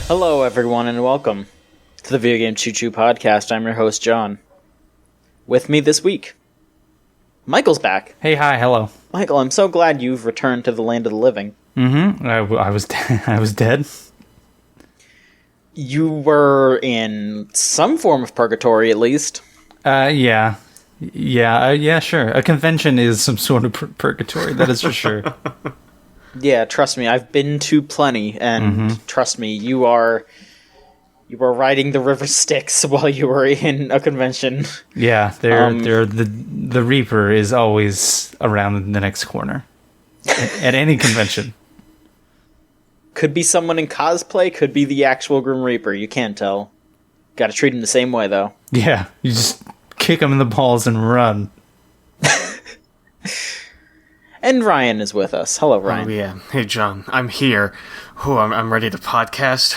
Hello, everyone, and welcome to the Video Game Choo Choo Podcast. I'm your host, John. With me this week, Michael's back. Hey, hi, hello. Michael, I'm so glad you've returned to the land of the living. Mm-hmm. I was I was dead. You were in some form of purgatory, at least. Yeah, sure. A convention is some sort of purgatory. That is for sure. Yeah, trust me, I've been to plenty, and trust me, you were riding the river Styx while you were in a convention. Yeah, the Reaper is always around the next corner at any convention. Could be someone in cosplay, could be the actual Grim Reaper. You can't tell. Got to treat him the same way, though. Yeah, you just kick him in the balls and run. And Ryan is with us. Hello, Ryan. Oh, yeah. Hey, John. I'm here. I'm ready to podcast.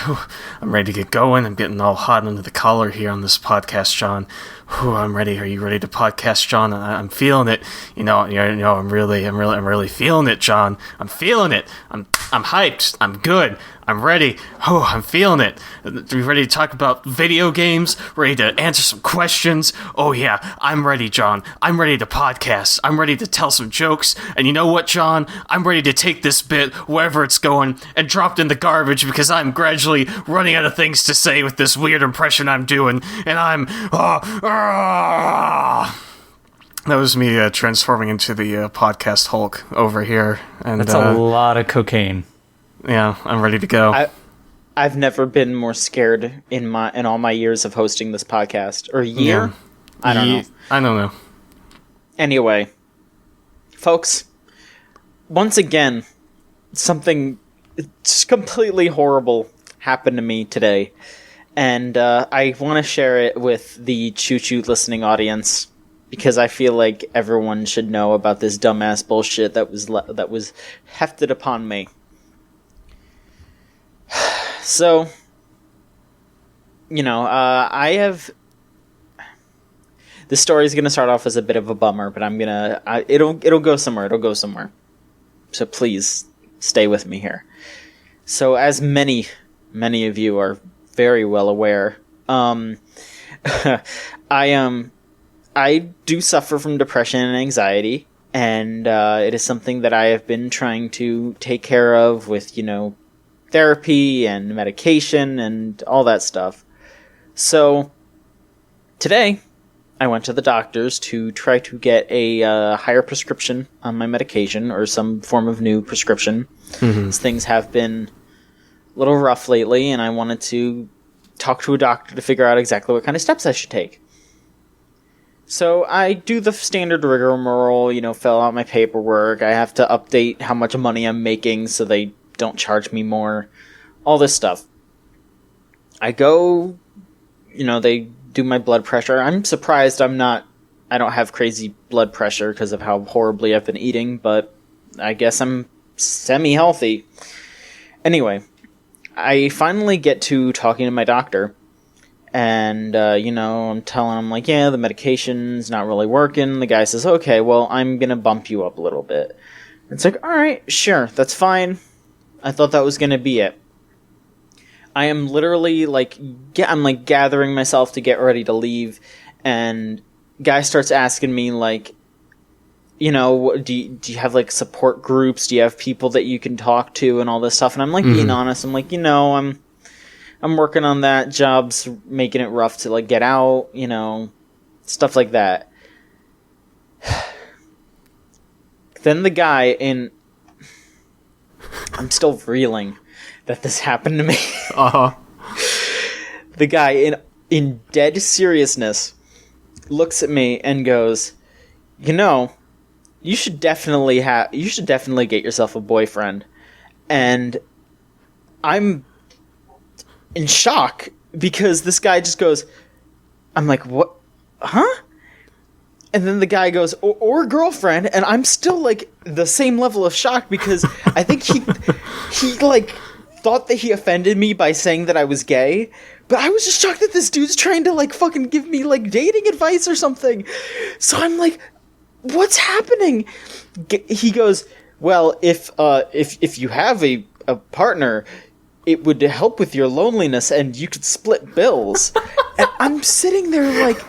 I'm ready to get going. I'm getting all hot under the collar here on this podcast, John. I'm ready. Are you ready to podcast, John? I'm feeling it. I'm really feeling it, John. I'm feeling it. I'm hyped. I'm good. I'm ready. I'm feeling it. Are you ready to talk about video games? Ready to answer some questions? Oh, yeah. I'm ready, John. I'm ready to podcast. I'm ready to tell some jokes. And you know what, John? I'm ready to take this bit wherever it's going and drop it in the garbage because I'm gradually running out of things to say with this weird impression I'm doing. And I'm... That was me transforming into the podcast Hulk over here. And that's a lot of cocaine. Yeah, I'm ready to go. I've never been more scared in all my years of hosting this podcast. Or year? Yeah. I don't know. I don't know. Anyway, folks, once again, something just completely horrible happened to me today. And I want to share it with the Choo Choo listening audience because I feel like everyone should know about this dumbass bullshit that was hefted upon me. So, I have... This story is going to start off as a bit of a bummer, but it'll go somewhere. It'll go somewhere. So please, stay with me here. So, as many of you are very well aware, I do suffer from depression and anxiety, and it is something that I have been trying to take care of with, therapy and medication and all that stuff. So today I went to the doctors to try to get a higher prescription on my medication or some form of new prescription. Things have been a little rough lately, and I wanted to talk to a doctor to figure out exactly what kind of steps I should take. So I do the standard rigmarole, fill out my paperwork. I have to update how much money I'm making so they don't charge me more. All this stuff. I go, they do my blood pressure. I'm surprised I don't have crazy blood pressure because of how horribly I've been eating, but I guess I'm semi-healthy. Anyway, I finally get to talking to my doctor, and, I'm telling him, the medication's not really working. The guy says, okay, well, I'm gonna bump you up a little bit. It's like, alright, sure, that's fine. I thought that was gonna be it. I am literally, I'm gathering myself to get ready to leave, and guy starts asking me, do you have, support groups? Do you have people that you can talk to and all this stuff? And I'm, being honest. I'm I'm working on that. Job's making it rough to, get out, stuff like that. Then the guy I'm still reeling that this happened to me. The guy, in dead seriousness, looks at me and goes, you should definitely get yourself a boyfriend. And I'm in shock because this guy just goes, I'm like, what? Huh? And then the guy goes, or girlfriend, and I'm still, the same level of shock because I think he thought that he offended me by saying that I was gay, but I was just shocked that this dude's trying to, fucking give me, dating advice or something. So I'm like, what's happening? He goes, well, if you have a partner, it would help with your loneliness and you could split bills. And I'm sitting there like,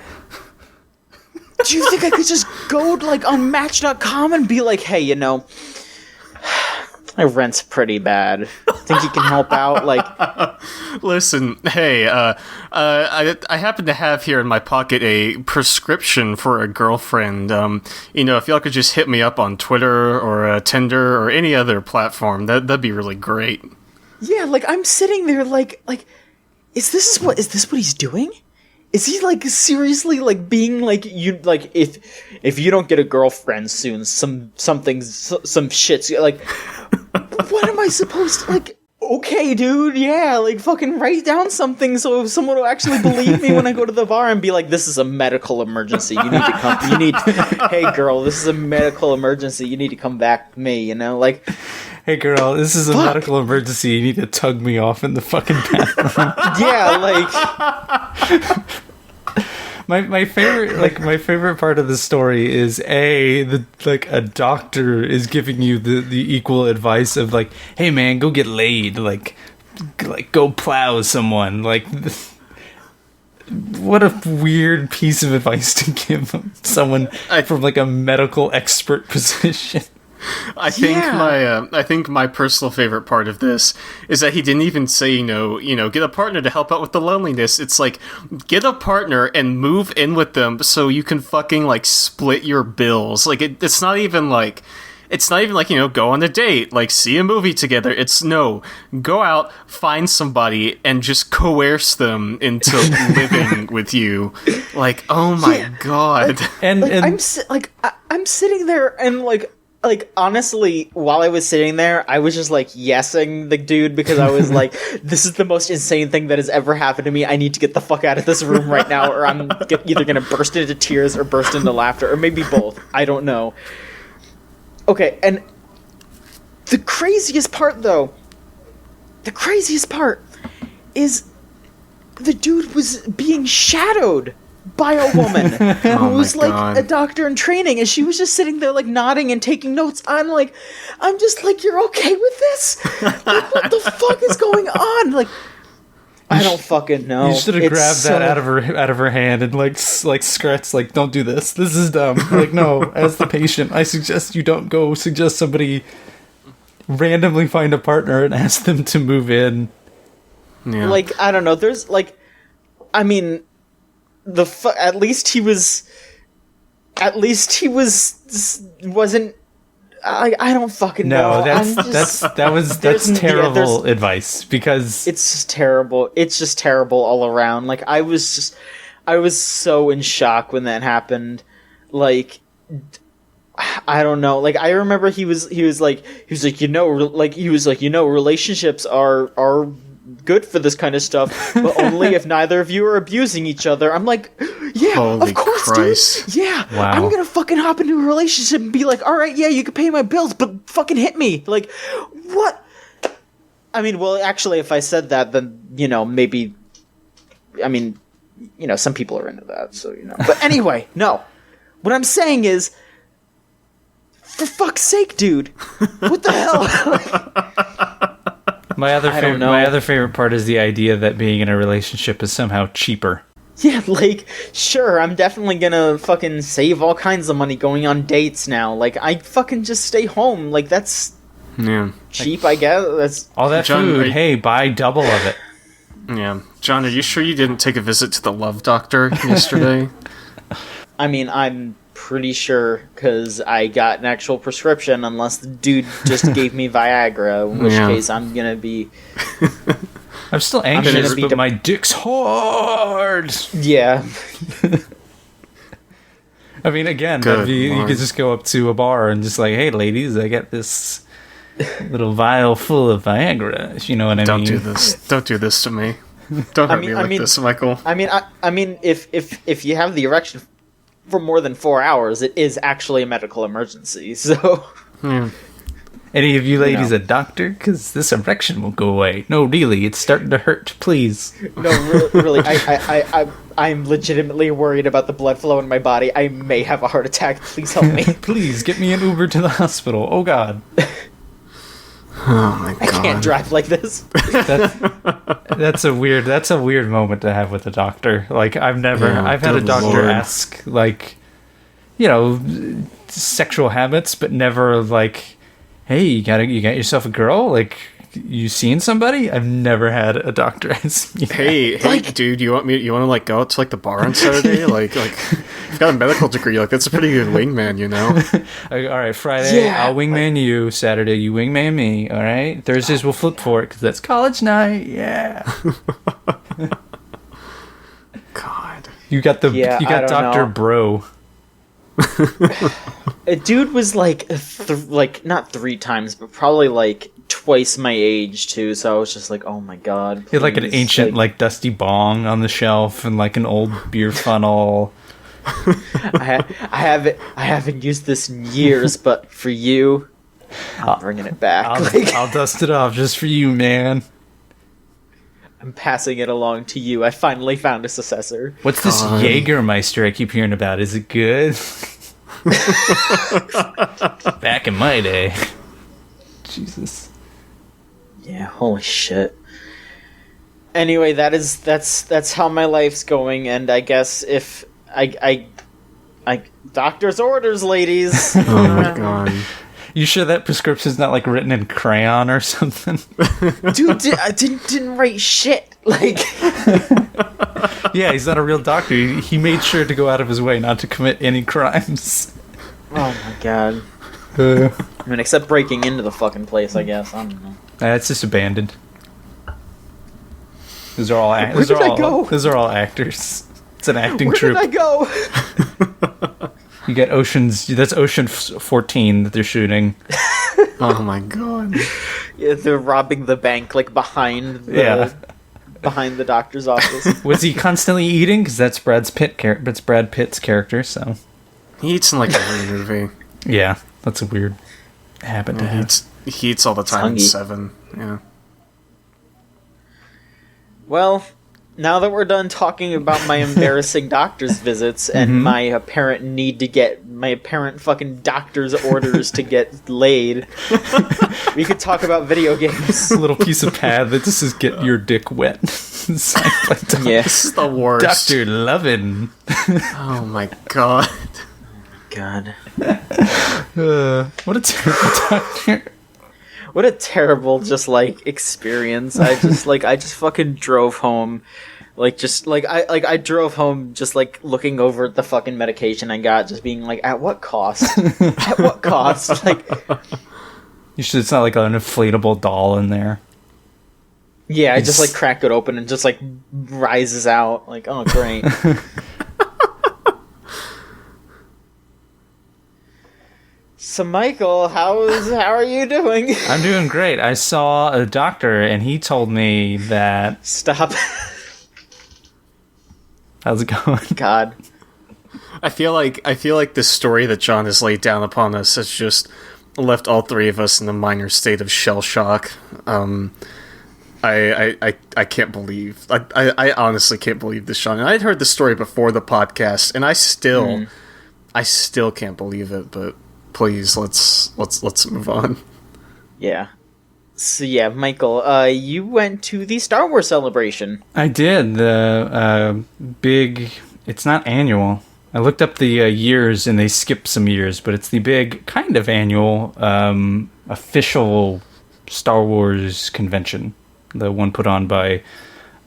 do you think I could just go like on Match.com and be like, hey, you know, my rent's pretty bad. Think you can help out? Like, listen, hey, I happen to have here in my pocket a prescription for a girlfriend. You know, if y'all could just hit me up on Twitter or Tinder or any other platform, that'd be really great. Yeah, like I'm sitting there like, is this what he's doing? Is he like seriously like being like you like if you don't get a girlfriend soon, some shit's like. What am I supposed to, like, okay, dude, yeah, like, fucking write down something so someone will actually believe me when I go to the bar and be like, this is a medical emergency, you need to come, hey, girl, this is a medical emergency, you need to come back to me, you know, like... Hey, girl, this is a medical emergency, you need to tug me off in the fucking bathroom. Yeah, like... My favorite part of the story is a doctor is giving you the equal advice of like, hey man, go get laid, like go plow someone, like what a weird piece of advice to give someone from like a medical expert position. I think my personal favorite part of this is that he didn't even say, you know, get a partner to help out with the loneliness. It's like, get a partner and move in with them so you can fucking like split your bills. Like it's not even like, you know, go on a date, like see a movie together. It's no, go out, find somebody and just coerce them into living with you. Like, oh my God. I'm sitting there and like, honestly, while I was sitting there, I was just, like, yesing the dude because I was like, this is the most insane thing that has ever happened to me. I need to get the fuck out of this room right now, or I'm either going to burst into tears or burst into laughter, or maybe both. I don't know. Okay, and the craziest part is the dude was being shadowed by a woman who was like a doctor in training, and she was just sitting there like nodding and taking notes. I'm just like, you're okay with this? Like, what the fuck is going on? Like, I don't fucking know. You should have grabbed that out of her hand and like scratched, like, don't do this. This is dumb. Like, no, as the patient, I suggest you don't go suggest somebody randomly find a partner and ask them to move in. Yeah. Like, I don't know. There's like, I mean, at least he wasn't. I don't fucking know. That's terrible advice, because it's just terrible. It's just terrible all around. Like, I was so in shock when that happened. Like, I don't know. Like, I remember he was like, relationships are good for this kind of stuff, but only if neither of you are abusing each other. I'm like, yeah, holy of course, Christ. dude. Yeah, wow. I'm gonna fucking hop into a relationship and be like, all right, yeah, you can pay my bills, but fucking hit me. Like, what? I mean, well, actually, if I said that, then, you know, maybe, I mean, you know, some people are into that, so, you know. But anyway, no. What I'm saying is, for fuck's sake, dude, what the hell? My other favorite part is the idea that being in a relationship is somehow cheaper. Yeah, like, sure, I'm definitely gonna fucking save all kinds of money going on dates now. Like, I fucking just stay home. Like, that's cheap, I guess. That's all that John, food. Hey, buy double of it. Yeah. John, are you sure you didn't take a visit to the love doctor yesterday? I mean, I'm pretty sure, because I got an actual prescription, unless the dude just gave me Viagra, in which case I'm gonna be... I'm still anxious, but my dick's hard! Yeah. I mean, again, you could just go up to a bar and just like, hey, ladies, I got this little vial full of Viagra, if you know what I mean. Don't do this. Don't do this to me. Don't hurt me like this, Michael. I mean, if you have the erection for more than 4 hours, it is actually a medical emergency, so... Any of you ladies a doctor? Because this erection won't go away. No, really, it's starting to hurt, please. No, really, I'm legitimately worried about the blood flow in my body. I may have a heart attack. Please help me. Please, get me an Uber to the hospital. Oh, God. Oh my god. I can't drive like this. That's a weird moment to have with a doctor. Like I've had a doctor Lord. ask, like, sexual habits, but never like, hey, you got yourself a girl? Like, you seen somebody? I've never had a doctor ask me. Hey, dude, you want to like go out to like the bar on Saturday? like you've got a medical degree, like that's a pretty good wingman, you know? Like, all right, Friday Yeah, I'll wingman you. Saturday you wingman me. All right, Thursdays we'll flip for it because that's college night. Yeah. God. You got I don't Dr. know. Bro. A dude was like, not 3 times, but probably like twice my age too. So I was just like, oh my god. He had like an please, ancient like dusty bong on the shelf and like an old beer funnel. I haven't used this in years, but for you, I'm bringing it back. I'll dust it off just for you, man. I'm passing it along to you. I finally found a successor. What's this Jägermeister I keep hearing about? Is it good? Back in my day. Jesus. Yeah, holy shit. Anyway, that's how my life's going, and I guess if I doctor's orders, ladies. Oh my god. You sure that prescription's not like written in crayon or something? Dude, I didn't write shit. Like, Yeah, he's not a real doctor. He made sure to go out of his way not to commit any crimes. oh my god. I mean, except breaking into the fucking place, I guess. I don't know. It's just abandoned. Those are all Where did I go? Those are all actors. It's an acting Where troupe. did I go? You get that's Ocean 14 that they're shooting. Oh my god. Yeah, they're robbing the bank, like behind the doctor's office. Was he constantly eating? Because that's Brad Pitt's character. So He eats in like every movie. yeah, that's a weird habit to have. He eats all the time in hungry. 7. Yeah. Well, now that we're done talking about my embarrassing doctor's visits and my apparent fucking doctor's orders to get laid, we could talk about video games. A little piece of pad that just says "Get your dick wet." Signed by Dr. Yeah. This is the worst. Dr. Lovin. Oh my god. God. What a terrible doctor. What a terrible just like experience. I just fucking drove home. I drove home just like looking over at the fucking medication I got, just being like, at what cost? At what cost? Like, You should. It's not like an inflatable doll in there. yeah, I just like crack it open and just like rises out. Like, oh great. So Michael, how are you doing? I'm doing great. I saw a doctor and he told me that. Stop. How's it going? God. I feel like the story that John has laid down upon us has just left all 3 of us in a minor state of shell shock. I can't believe. I honestly can't believe this, Sean. And I'd heard the story before the podcast, and I still can't believe it. But please, let's move on. Yeah. So yeah, Michael, you went to the Star Wars celebration. I did. The big. It's not annual. I looked up the years and they skipped some years, but it's the big kind of annual official Star Wars convention. The one put on by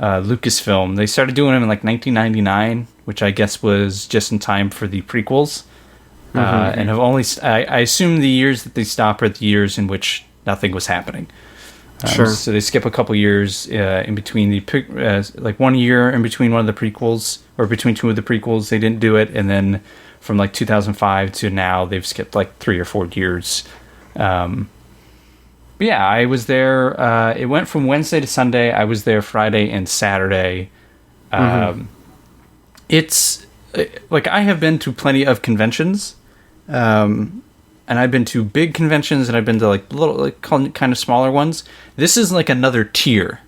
Lucasfilm. They started doing them in like 1999, which I guess was just in time for the prequels. And have only. I assume the years that they stop are the years in which nothing was happening. Sure. So they skip a couple years in between like 1 year in between one of the prequels, or between 2 of the prequels. They didn't do it, and then from like 2005 to now, they've skipped like 3 or 4 years. But yeah, I was there. It went from Wednesday to Sunday. I was there Friday and Saturday. It's like I have been to plenty of conventions. And I've been to big conventions, and I've been to like little, like kind of smaller ones. This is like another tier.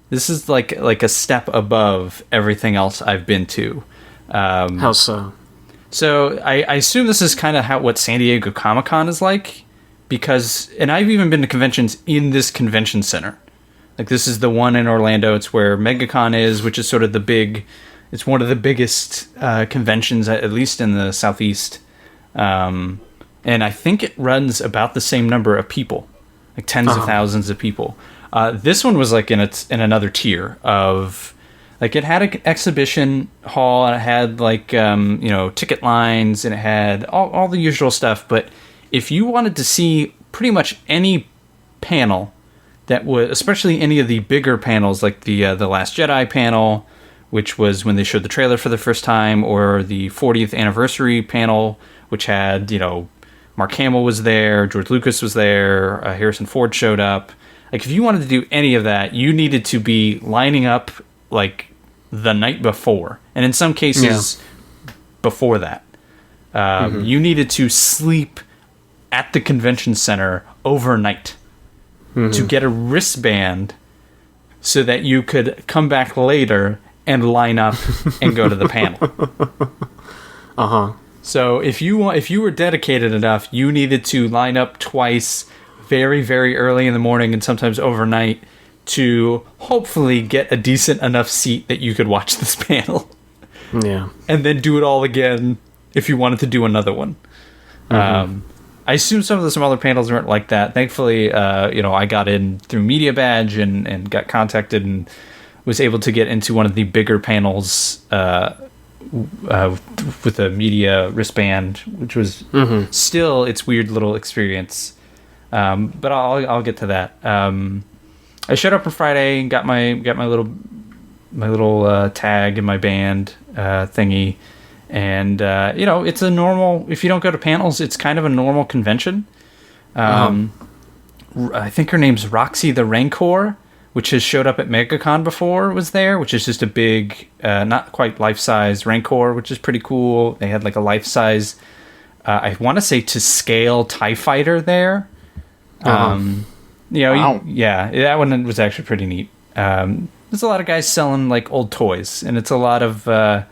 This is like a step above everything else I've been to. How so? So I assume this is kind of what San Diego Comic-Con is like, because, and I've even been to conventions in this convention center. Like, this is the one in Orlando. It's where MegaCon is, which is sort of it's one of the biggest conventions, at least in the Southeast. And I think it runs about the same number of people, like tens of thousands of people. This one was like in another tier of, like, it had an exhibition hall, and it had like ticket lines, and it had all the usual stuff. But if you wanted to see pretty much any panel that was, especially any of the bigger panels, like the Last Jedi panel, which was when they showed the trailer for the first time, or the 40th anniversary panel, which had, Mark Hamill was there, George Lucas was there, Harrison Ford showed up. Like, if you wanted to do any of that, you needed to be lining up, like, the night before. And in some cases, before that. You needed to sleep at the convention center overnight to get a wristband so that you could come back later and line up and go to the panel. So if you were dedicated enough, you needed to line up twice, very, very early in the morning and sometimes overnight, to hopefully get a decent enough seat that you could watch this panel. Yeah. And then do it all again if you wanted to do another one. I assume some of the smaller panels weren't like that. Thankfully, I got in through Media Badge and got contacted and was able to get into one of the bigger panels with a media wristband, which was still its weird little experience. But I'll get to that. I showed up on Friday and got my little tag in my band thingy. And, it's a normal, if you don't go to panels, it's kind of a normal convention. I think her name's Roxy the Rancor, which has showed up at MegaCon before, was there, which is just a big, not quite life-size Rancor, which is pretty cool. They had like a life-size, I want to say to scale TIE Fighter there. Wow. That one was actually pretty neat. There's a lot of guys selling like old toys, and it's a lot of,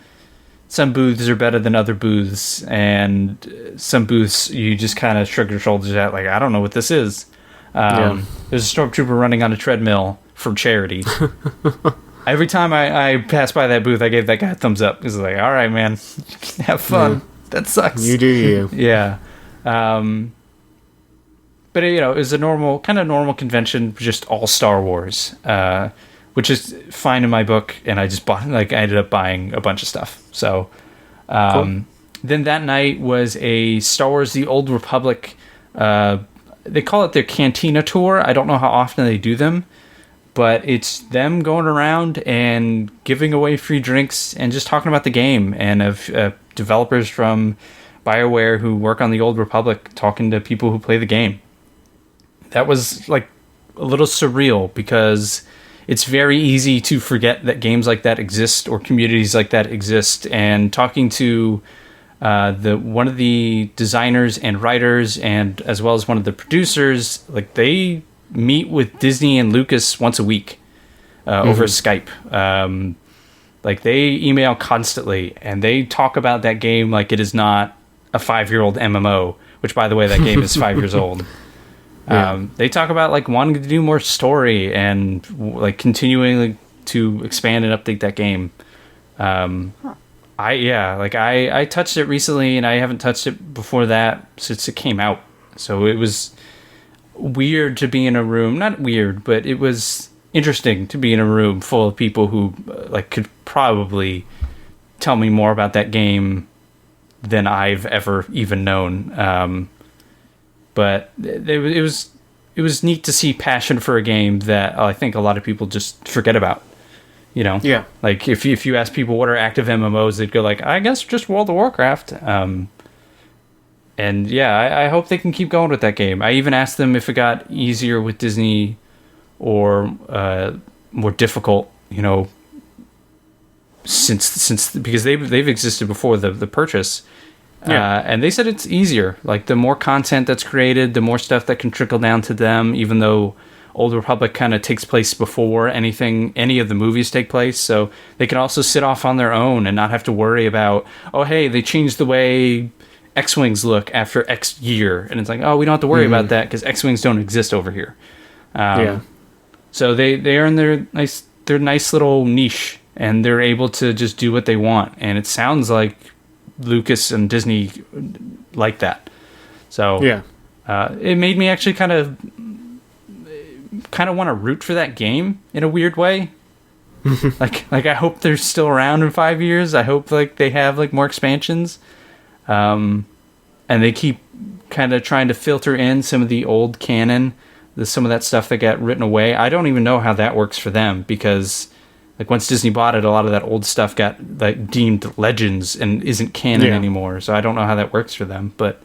some booths are better than other booths, and some booths you just kind of shrug your shoulders at, like, I don't know what this is. There's a stormtrooper running on a treadmill for charity. Every time I pass by that booth, I gave that guy a thumbs up. Because like, all right, man, have fun. Yeah. That sucks. You do you. Yeah. But, it was a normal convention, just all Star Wars. Which is fine in my book, and I just I ended up buying a bunch of stuff. So, cool. Then that night was a Star Wars: The Old Republic. They call it their Cantina Tour. I don't know how often they do them, but it's them going around and giving away free drinks and just talking about the game, and of developers from BioWare who work on The Old Republic talking to people who play the game. That was like a little surreal, because it's very easy to forget that games like that exist or communities like that exist. And talking to one of the designers and writers, and as well as one of the producers, like, they meet with Disney and Lucas once a week over Skype. Like, they email constantly, and they talk about that game like it is not a 5-year-old MMO, which, by the way, that game is 5 years old. They talk about like wanting to do more story and like continuing to expand and update that game. I touched it recently, and I haven't touched it before that since it came out. So it was weird to be in a room, not weird, but it was interesting to be in a room full of people who like could probably tell me more about that game than I've ever even known. But it was neat to see passion for a game that I think a lot of people just forget about. Yeah. Like if you ask people what are active MMOs, they'd go like, I guess just World of Warcraft. And yeah, I hope they can keep going with that game. I even asked them if it got easier with Disney or more difficult. Since because they've existed before the purchase. Yeah. And they said it's easier. Like, the more content that's created, the more stuff that can trickle down to them, even though Old Republic kind of takes place before any of the movies take place. So they can also sit off on their own and not have to worry about, oh, hey, they changed the way X-Wings look after X year. And it's like, oh, we don't have to worry about that because X-Wings don't exist over here. So they are in their nice little niche, and they're able to just do what they want. And it sounds like Lucas and Disney like that. So it made me actually kind of want to root for that game in a weird way. like I hope they're still around in 5 years. I hope like they have like more expansions. And they keep kind of trying to filter in some of the old canon, some of that stuff that got written away. I don't even know how that works for them, because like once Disney bought it, a lot of that old stuff got like deemed legends and isn't canon anymore. So I don't know how that works for them, but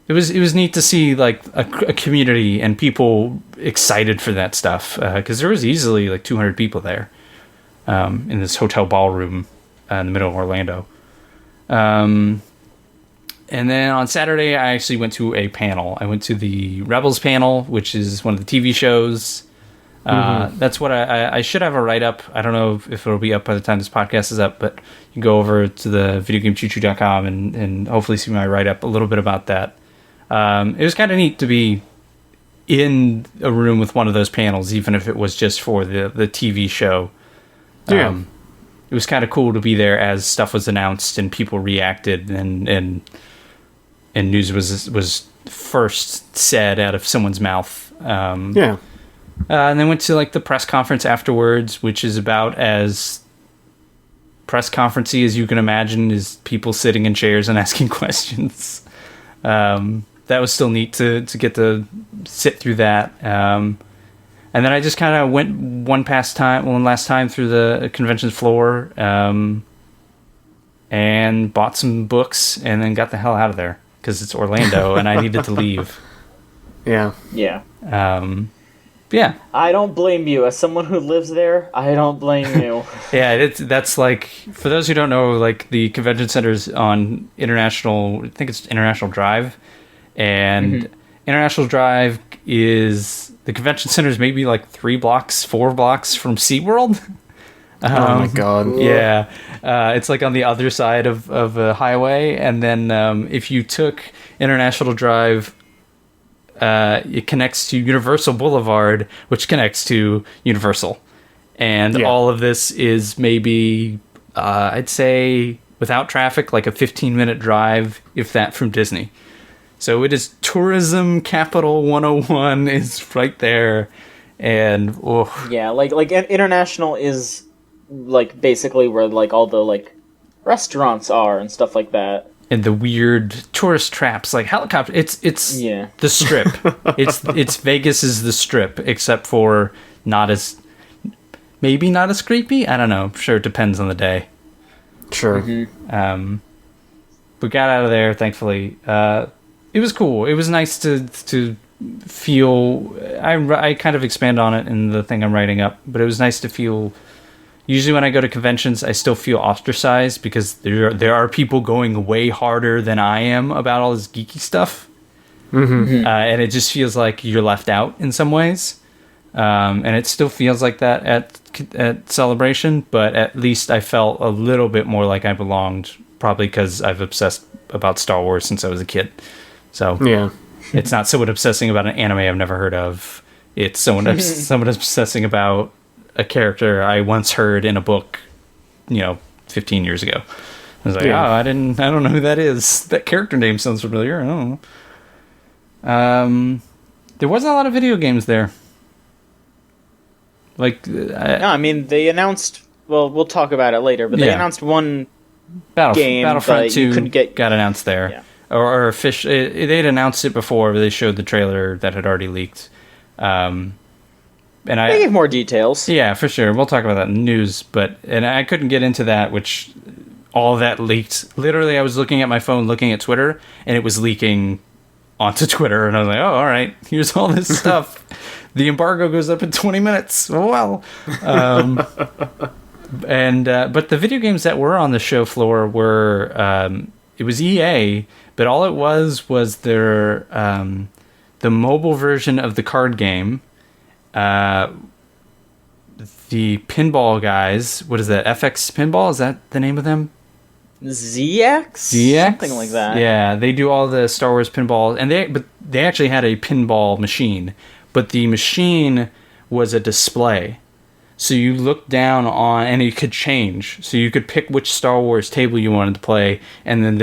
it was neat to see like a community and people excited for that stuff, because there was easily like 200 people there in this hotel ballroom in the middle of Orlando. And then on Saturday, I actually went to a panel. I went to the Rebels panel, which is one of the TV shows. That's what I should have a write-up. I don't know if it'll be up by the time this podcast is up, but you can go over to the videogamechoochoo.com and hopefully see my write-up a little bit about that. It was kind of neat to be in a room with one of those panels, even if it was just for the TV show. It was kind of cool to be there as stuff was announced and people reacted and news was first said out of someone's mouth. And then went to like the press conference afterwards, which is about as press conferencey as you can imagine, is people sitting in chairs and asking questions. That was still neat to get to sit through that. And then I just kind of went one last time through the convention floor, and bought some books and then got the hell out of there because it's Orlando and I needed to leave. Yeah. I don't blame you. As someone who lives there, I don't blame you. That's like, for those who don't know, like the convention center's on International, I think it's International Drive, and International Drive is, the convention center is maybe like 4 blocks from SeaWorld. Oh my god. Yeah. It's like on the other side of a highway, and then if you took International Drive, it connects to Universal Boulevard, which connects to Universal. And all of this is maybe, I'd say, without traffic, like a 15-minute drive, if that, from Disney. So it is tourism capital 101 is right there. And, like International is like basically where like all the like restaurants are and stuff like that. And the weird tourist traps, like helicopter. It's the Strip. it's Vegas is the Strip, except for maybe not as creepy. I don't know. I'm sure it depends on the day. Sure. We got out of there, thankfully. It was cool. It was nice to feel. I kind of expand on it in the thing I'm writing up, but it was nice to feel. Usually when I go to conventions, I still feel ostracized because there are people going way harder than I am about all this geeky stuff. And it just feels like you're left out in some ways. And it still feels like that at Celebration, but at least I felt a little bit more like I belonged, probably because I've obsessed about Star Wars since I was a kid. So it's not someone obsessing about an anime I've never heard of. It's someone obsessing about a character I once heard in a book, 15 years ago. I was like, I don't know who that is. That character name sounds familiar. I don't know. There wasn't a lot of video games there. Like, no, I mean, they announced, well, we'll talk about it later, but they announced one game Battlefront 2 you couldn't got announced there. Yeah. Or they'd announced it before, but they showed the trailer that had already leaked. And they gave more details. Yeah, for sure. We'll talk about that in the news, and I couldn't get into that, which all that leaked. Literally, I was looking at my phone, looking at Twitter, and it was leaking onto Twitter, and I was like, oh, all right, here's all this stuff. The embargo goes up in 20 minutes. Oh, well. But the video games that were on the show floor were, it was EA, but all it was their, the mobile version of the card game. The pinball guys, what is that? FX Pinball? Is that the name of them? ZX? Something like that. Yeah, they do all the Star Wars pinball, and they actually had a pinball machine, but the machine was a display. So you looked down on, and it could change. So you could pick which Star Wars table you wanted to play, and then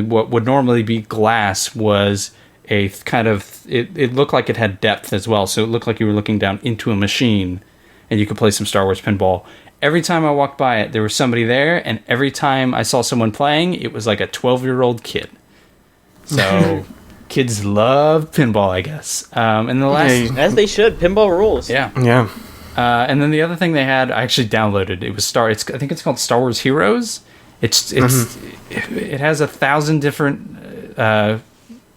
what would normally be glass was a kind of it looked like it had depth as well. So it looked like you were looking down into a machine, and you could play some Star Wars pinball. Every time I walked by it, there was somebody there, and every time I saw someone playing, it was like a 12-year-old kid. So kids love pinball, I guess. And the last, as they should, pinball rules. yeah. And then the other thing they had, I actually downloaded. It was I think it's called Star Wars Heroes. It has 1,000 different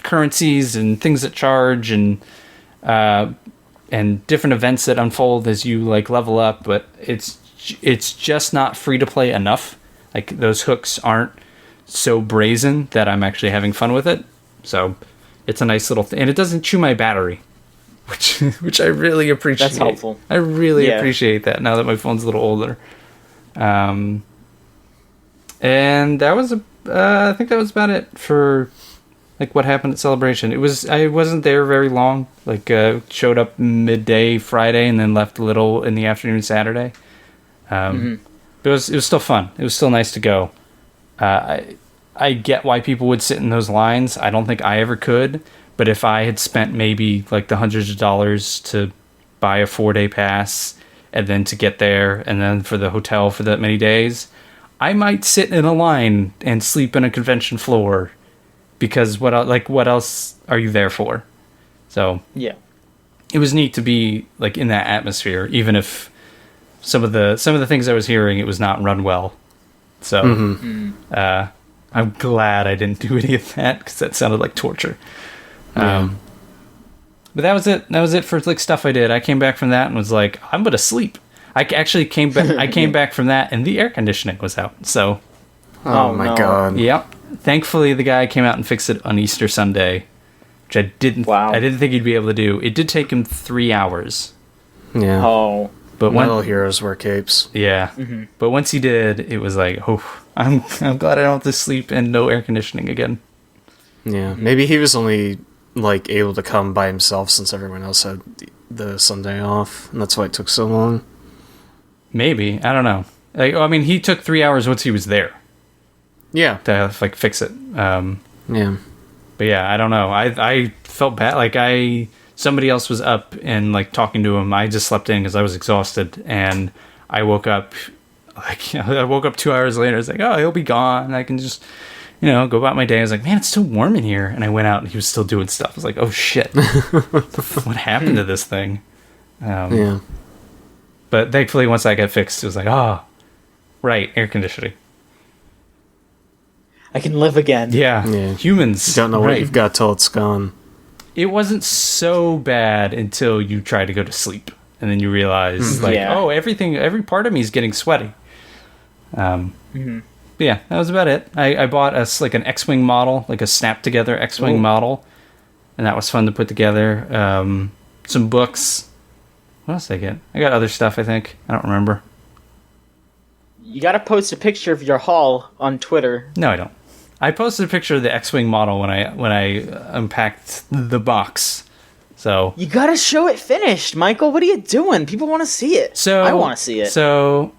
currencies and things that charge and different events that unfold as you like level up. But it's just not free to play enough. Like those hooks aren't so brazen that I'm actually having fun with it. So it's a nice little thing, and it doesn't chew my battery. Which I really appreciate. That's helpful. I really appreciate that now that my phone's a little older. And that was I think that was about it for like what happened at Celebration. I wasn't there very long. Like showed up midday Friday and then left a little in the afternoon Saturday. But it was still fun. It was still nice to go. I get why people would sit in those lines. I don't think I ever could. But if I had spent maybe like the hundreds of dollars to buy a 4-day pass and then to get there and then for the hotel for that many days, I might sit in a line and sleep in a convention floor because what else are you there for? So yeah, it was neat to be like in that atmosphere, even if some of the things I was hearing, it was not run well. So I'm glad I didn't do any of that because that sounded like torture. But that was it. That was it for like stuff I did. I came back from that and was like, I'm gonna sleep. I actually came back. I came back from that and the air conditioning was out. So, oh my god. Yep. Thankfully, the guy came out and fixed it on Easter Sunday, which I didn't. Wow. I didn't think he'd be able to do. It did take him 3 hours. Yeah. Oh. But Metal Heroes wear capes. Yeah. Mm-hmm. But once he did, it was like, oh, I'm glad I don't have to sleep and no air conditioning again. Yeah. Maybe he was only like able to come by himself since everyone else had the Sunday off, and that's why it took so long. Maybe, I don't know. Like, I mean, he took 3 hours once he was there. Yeah, to like fix it. Yeah, but yeah, I don't know. I felt bad. Like somebody else was up and like talking to him. I just slept in because I was exhausted, and I woke up. Like I woke up 2 hours later. It's like, oh, he'll be gone. I can just, go about my day. I was like, man, it's still warm in here. And I went out and he was still doing stuff. I was like, oh shit. What happened to this thing? Yeah. But thankfully, once I got fixed, it was like, right, air conditioning. I can live again. Yeah. Humans. You don't know what you've got till it's gone. It wasn't so bad until you try to go to sleep. And then you realize, every part of me is getting sweaty. But yeah, that was about it. I bought an X-Wing model, like a snap-together X-Wing model. And that was fun to put together. Some books. What else did I get? I got other stuff, I think. I don't remember. You gotta post a picture of your haul on Twitter. No, I don't. I posted a picture of the X-Wing model when I unpacked the box. So you gotta show it finished, Michael. What are you doing? People want to see it. So I want to see it. So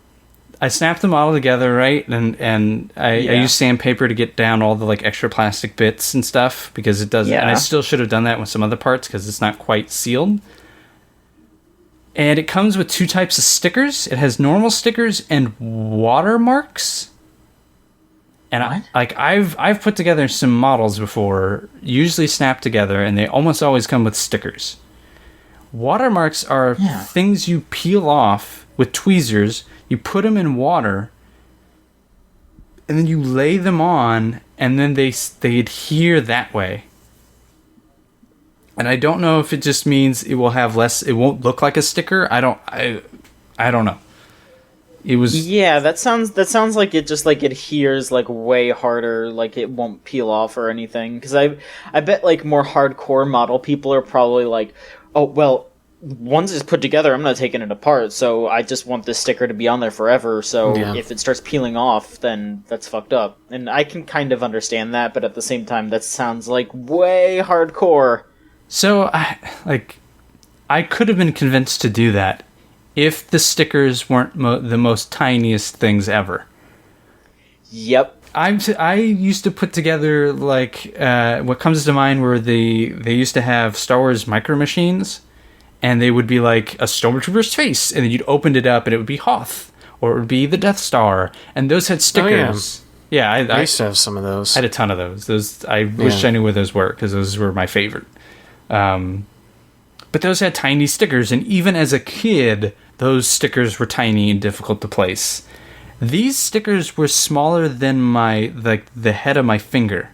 I snapped the model together, right? And I used sandpaper to get down all the like extra plastic bits and stuff because it doesn't. Yeah. And I still should have done that with some other parts because it's not quite sealed. And it comes with 2 types of stickers. It has normal stickers and watermarks. And I've put together some models before, usually snapped together, and they almost always come with stickers. Watermarks are things you peel off with tweezers. You put them in water, and then you lay them on, and then they adhere that way. And I don't know if it just means it will have less. It won't look like a sticker. I don't know. It was that sounds like it just like adheres like way harder, like it won't peel off or anything. Because I bet like more hardcore model people are probably like, oh well, once it's put together, I'm not taking it apart, so I just want this sticker to be on there forever, so if it starts peeling off, then that's fucked up. And I can kind of understand that, but at the same time, that sounds like way hardcore. So, I could have been convinced to do that if the stickers weren't the most tiniest things ever. Yep. I used to put together, like, what comes to mind were they used to have Star Wars Micro Machines, and they would be like a Stormtrooper's face, and then you'd open it up, and it would be Hoth, or it would be the Death Star, and those had stickers. Oh, yeah, I used to have some of those. I had a ton of those. I wish I knew where those were, because those were my favorite. But those had tiny stickers, and even as a kid, those stickers were tiny and difficult to place. These stickers were smaller than the head of my finger.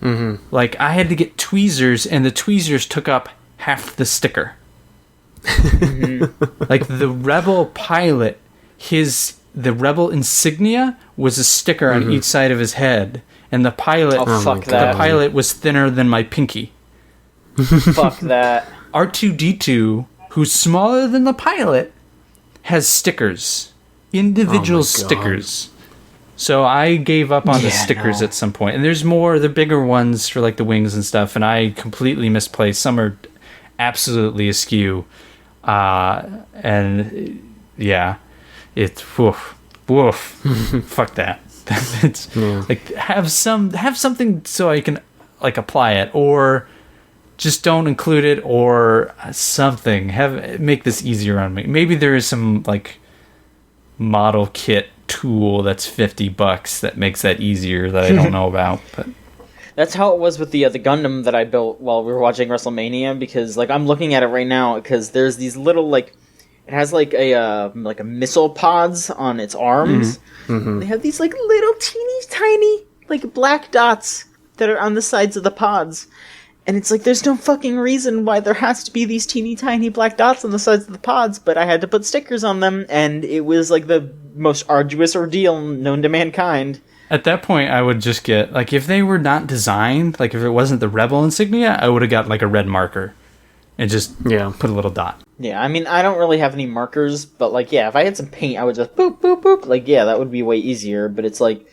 Mm-hmm. Like, I had to get tweezers, and the tweezers took up half the sticker. Like, the Rebel pilot, the Rebel insignia was a sticker on each side of his head, and the pilot, the pilot was thinner than my pinky. Fuck that. R2-D2, who's smaller than the pilot, has stickers. Individual stickers. So I gave up on the stickers at some point. And there's more, the bigger ones for like the wings and stuff, and I completely misplaced. Some are absolutely askew. And yeah, it's woof. Fuck that. It's like have something so I can like apply it, or just don't include it, or something. Make this easier on me. Maybe there is some like model kit tool that's $50 that makes that easier that I don't know about. But that's how it was with the Gundam that I built while we were watching WrestleMania, because like I'm looking at it right now, because there's these little like, it has like a missile pods on its arms. They have these like little teeny tiny like black dots that are on the sides of the pods. And it's like, there's no fucking reason why there has to be these teeny tiny black dots on the sides of the pods, but I had to put stickers on them, and it was like the most arduous ordeal known to mankind. At that point, I would just get, like, if they were not designed, like if it wasn't the Rebel insignia, I would have got like a red marker and just put a little dot. Yeah, I mean, I don't really have any markers, but like, yeah, if I had some paint, I would just boop, boop, boop. Like, yeah, that would be way easier, but it's like,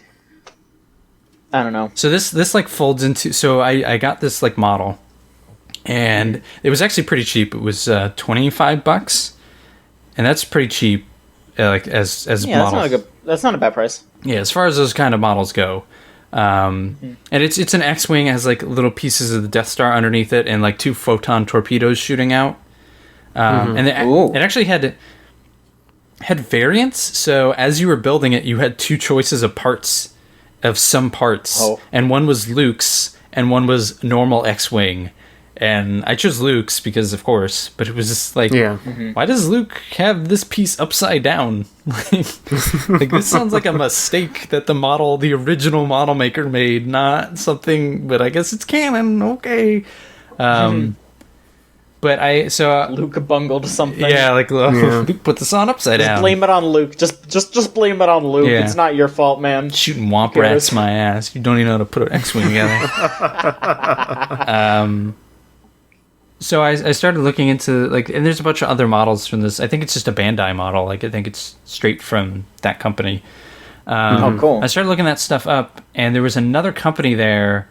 I don't know. So this like folds into, so I got this like model, and it was actually pretty cheap. It was $25, and that's pretty cheap, like as models. That's not a bad price. Yeah, as far as those kind of models go, and it's an X-wing, it has like little pieces of the Death Star underneath it, and like 2 photon torpedoes shooting out, and it actually had variants. So as you were building it, you had 2 choices of parts. Of some parts, and one was Luke's, and one was normal X-wing, and I chose Luke's because, of course. But it was just like, why does Luke have this piece upside down? Like this sounds like a mistake that the original model maker made, not something. But I guess it's canon. Okay. But Luke bungled something. Yeah, like Luke put this on upside down. Just blame it on Luke. Just blame it on Luke. Yeah. It's not your fault, man. Shooting womp rats my ass. You don't even know how to put an X-wing together. So I started looking into like, and there's a bunch of other models from this. I think it's just a Bandai model. Like I think it's straight from that company. Cool. I started looking that stuff up, and there was another company there.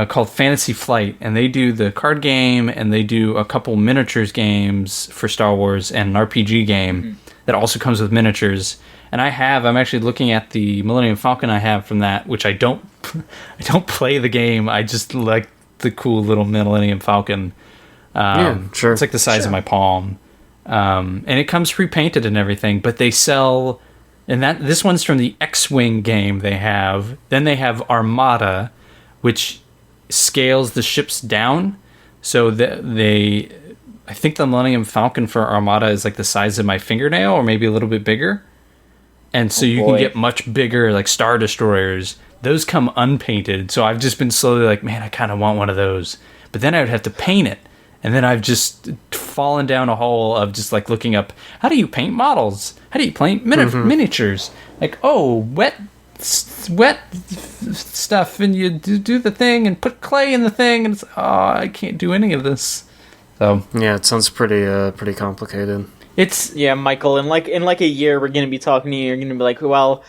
Called Fantasy Flight, and they do the card game, and they do a couple miniatures games for Star Wars, and an RPG game that also comes with miniatures. And I'm actually looking at the Millennium Falcon I have from that, which I don't play the game. I just like the cool little Millennium Falcon. Sure. It's like the size of my palm, and it comes pre-painted and everything. But they sell, and this one's from the X-wing game they have. Then they have Armada, which scales the ships down, so I think the Millennium Falcon for Armada is like the size of my fingernail, or maybe a little bit bigger, and so you can get much bigger like Star Destroyers. Those come unpainted, so I've just been slowly like, man, I kind of want one of those, but then I would have to paint it, and then I've just fallen down a hole of just like looking up, how do you paint models, how do you paint miniatures, like wet stuff, and you do the thing and put clay in the thing, and it's I can't do any of this. So Yeah, it sounds pretty complicated. it's Yeah, Michael. In a year, we're gonna be talking to you. You're gonna be like, well,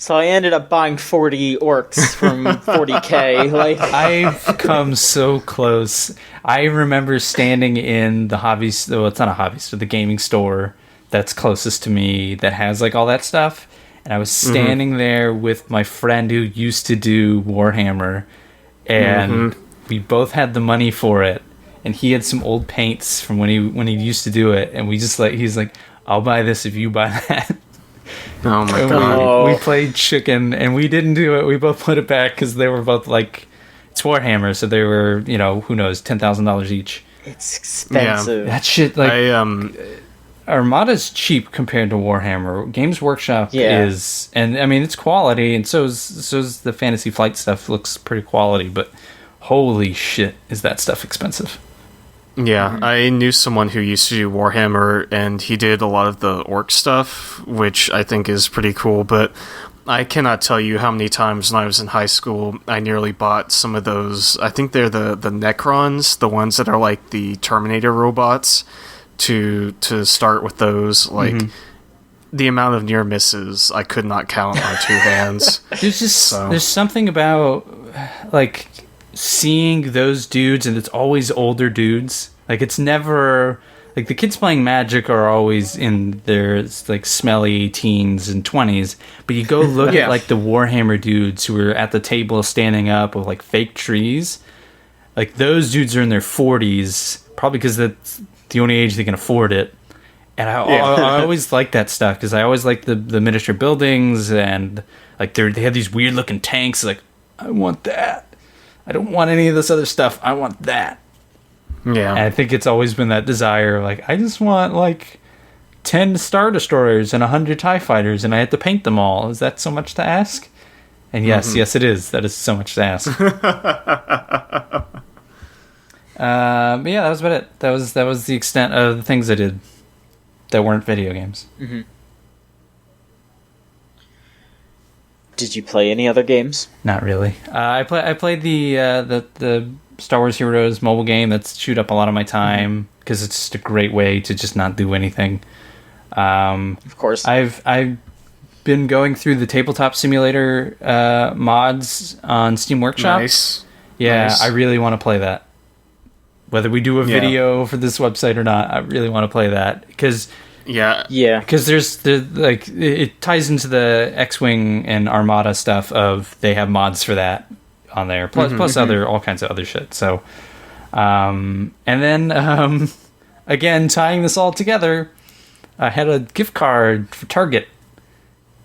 so I ended up buying 40 orcs from 40K. Like, I've come so close. I remember standing in the hobby. Well, it's not a hobby store, the gaming store that's closest to me that has like all that stuff. And I was standing there with my friend who used to do Warhammer, and we both had the money for it. And he had some old paints from when he used to do it, and we just he's like, "I'll buy this if you buy that." Oh my And god. we played chicken, and we didn't do it. We both put it back because they were both like, it's Warhammer, so they were, who knows, $10,000 each. it's expensive. That shit, like, I Armada's cheap compared to Warhammer. Games Workshop Yeah. is, and I mean, it's quality, and so's the Fantasy Flight stuff looks pretty quality, but holy shit, is that stuff expensive. Yeah, I knew someone who used to do Warhammer, and he did a lot of the orc stuff, which I think is pretty cool, but I cannot tell you how many times when I was in high school, I nearly bought some of those, I think they're the Necrons, the ones that are like the Terminator robots, to start with those, like, the amount of near misses I could not count on two hands. There's something about, like, seeing those dudes, and it's always older dudes. Like, it's never like the kids playing Magic are always in their like smelly teens and 20s, but you go look at like the Warhammer dudes who are at the table standing up with like fake trees. Like, those dudes are in their 40s, probably because that's the only age they can afford it. And I always like that stuff because I always like the miniature buildings, and like they have these weird looking tanks. Like, I want that. I don't want any of this other stuff. I want that. Yeah. And I think it's always been that desire. Like, I just want like 10 Star Destroyers and 100 TIE Fighters, and I have to paint them all. Is that so much to ask? And yes, it is. That is so much to ask. But yeah, that was about it. That was the extent of the things I did that weren't video games. Mm-hmm. Did you play any other games? Not really. I played the Star Wars Heroes mobile game. That's chewed up a lot of my time because it's just a great way to just not do anything. Of course. I've been going through the tabletop simulator mods on Steam Workshop. Nice. Yeah, Nice. I really want to play that. Whether we do a video for this website or not, I really want to play that because Yeah. because there's like it ties into the X-Wing and Armada stuff of they have mods for that on there, plus other all kinds of other shit. So, and then again, tying this all together, I had a gift card for Target,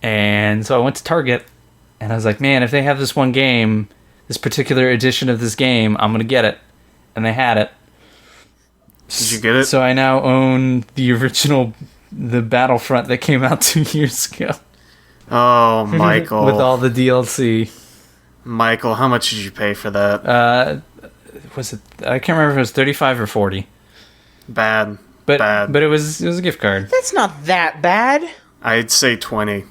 and so I went to Target, and I was like, man, if they have this one game, this particular edition of this game, I'm gonna get it. And they had it. Did you get it? So I now own the original, the Battlefront that came out 2 years ago. Oh, Michael. With all the DLC. Michael, how much did you pay for that? Was it? I can't remember if it was 35 or 40. Bad. But Bad. but it was a gift card That's not that bad. I'd say 20.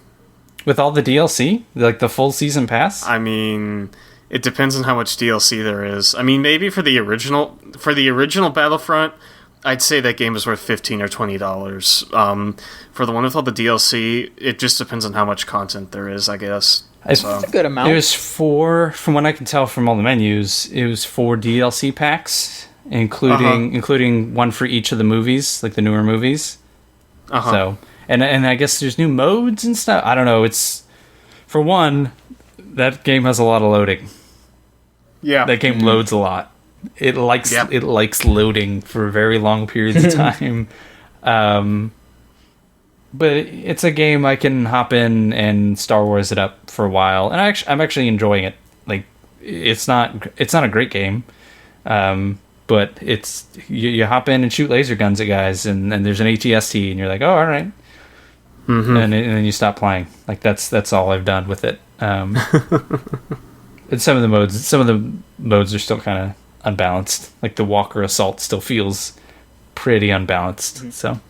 with all the DLC, like the full season pass. I mean, it depends on how much DLC there is. I mean, maybe for the original Battlefront, I'd say that game is worth $15 or $20. For the one with all the DLC, it just depends on how much content there is, I guess. That's a good amount. There's 4, from what I can tell from all the menus, it was 4 DLC packs, including one for each of the movies, like the newer movies. So, and I guess there's new modes and stuff. I don't know. It's, for one, that game has a lot of loading. Yeah. That game loads a lot. It likes loading for very long periods of time. But it's a game I can hop in and Star Wars it up for a while, and I'm actually enjoying it. Like, it's not a great game, but it's you hop in and shoot laser guns at guys, and there's an ATST, and you're like, oh, all right, and then you stop playing. Like, that's all I've done with it. And some of the modes are still kind of unbalanced. Like the Walker Assault still feels pretty unbalanced. So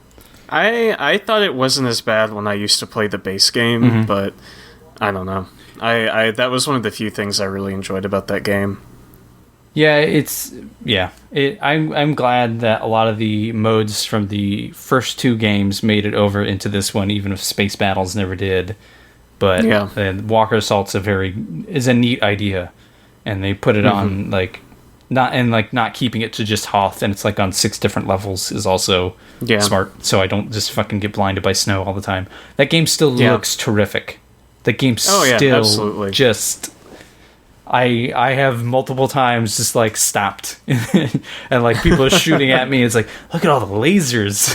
I thought it wasn't as bad when I used to play the base game, but I don't know. I that was one of the few things I really enjoyed about that game. Yeah, I'm glad that a lot of the modes from the first two games made it over into this one, even if Space Battles never did. But Walker Assault's is a neat idea, and they put it on not keeping it to just Hoth, and it's like on 6 different levels is also smart. So I don't just fucking get blinded by snow all the time. That game still looks terrific. The game absolutely. Just. I have multiple times just like stopped and like people are shooting at me. It's like, look at all the lasers.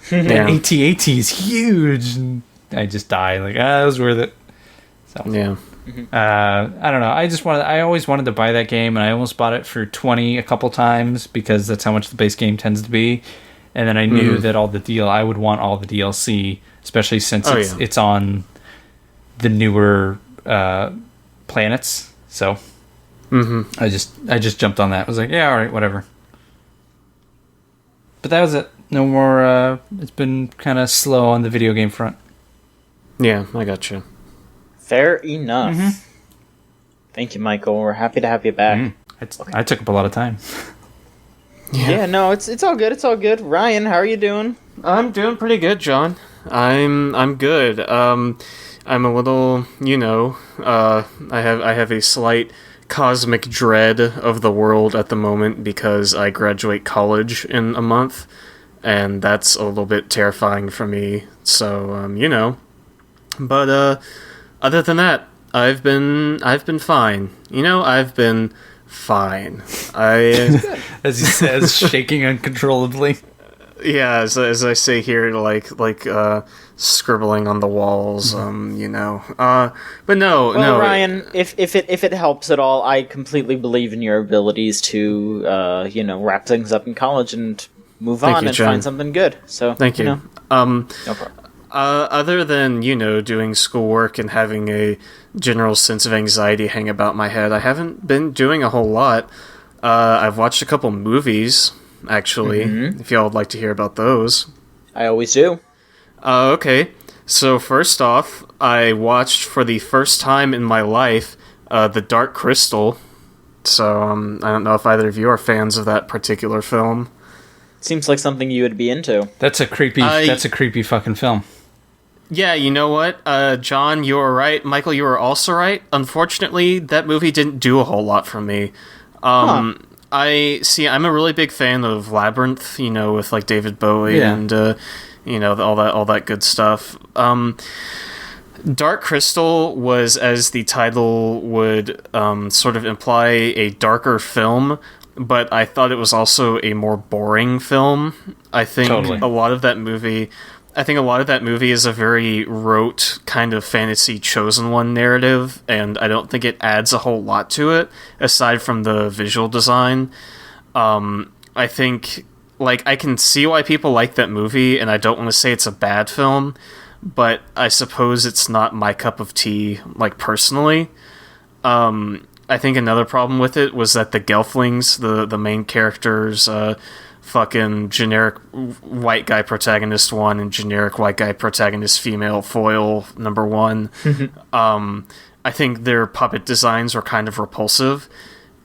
That AT-AT is huge. And I just die. Like, it was worth it. So I don't know. I always wanted to buy that game, and I almost bought it for $20 a couple times because that's how much the base game tends to be. And then I knew that I would want all the DLC, especially since it's on the newer planets. So I just jumped on that. I was like, yeah, all right, whatever. But that was it. No more. It's been kind of slow on the video game front. Yeah, I got you. Fair enough. Thank you, Michael. We're happy to have you back. I took up a lot of time. Yeah, no, it's all good. It's all good. Ryan, how are you doing? I'm doing pretty good, John. I'm good. I'm a little, I have a slight cosmic dread of the world at the moment because I graduate college in a month, and that's a little bit terrifying for me. So, but other than that, I've been fine. I've been fine. As he says, shaking uncontrollably. Yeah, as I say here, like scribbling on the walls, but no. Well, Ryan, if it helps at all, I completely believe in your abilities to, wrap things up in college and move on and find something good. So thank you. No problem. Other than doing schoolwork and having a general sense of anxiety hang about my head, I haven't been doing a whole lot. I've watched a couple movies. Actually, if y'all would like to hear about those. I always do. Okay. So first off, I watched for the first time in my life The Dark Crystal. So I don't know if either of you are fans of that particular film. Seems like something you would be into. That's a creepy fucking film. Yeah, you know what? John, you were right. Michael, you were also right. Unfortunately, that movie didn't do a whole lot for me. I'm a really big fan of Labyrinth, with like David Bowie and all that good stuff. Dark Crystal was, as the title would sort of imply, a darker film, but I thought it was also a more boring film. I think a lot of that movie is a very rote kind of fantasy chosen one narrative, and I don't think it adds a whole lot to it, aside from the visual design. I think, I can see why people like that movie, and I don't want to say it's a bad film, but I suppose it's not my cup of tea, personally. I think another problem with it was that the Gelflings, the main characters, fucking generic white guy protagonist 1 and generic white guy protagonist female foil number 1. I think their puppet designs were kind of repulsive,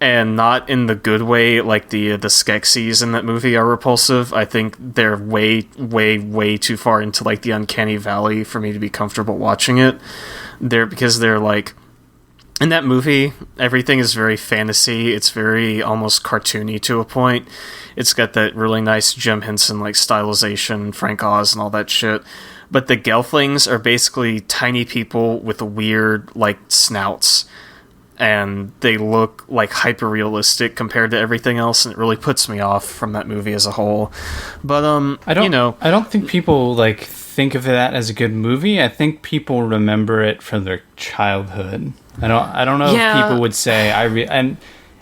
and not in the good way, like the Skeksis in that movie are repulsive. I think they're way, way, way too far into the uncanny valley for me to be comfortable watching it. Because they're in that movie, everything is very fantasy. It's very almost cartoony to a point. It's got that really nice Jim Henson stylization, Frank Oz, and all that shit. But the Gelflings are basically tiny people with weird snouts, and they look hyper realistic compared to everything else, and it really puts me off from that movie as a whole. But I don't think people think of that as a good movie. I think people remember it from their childhood. I don't know if people would say and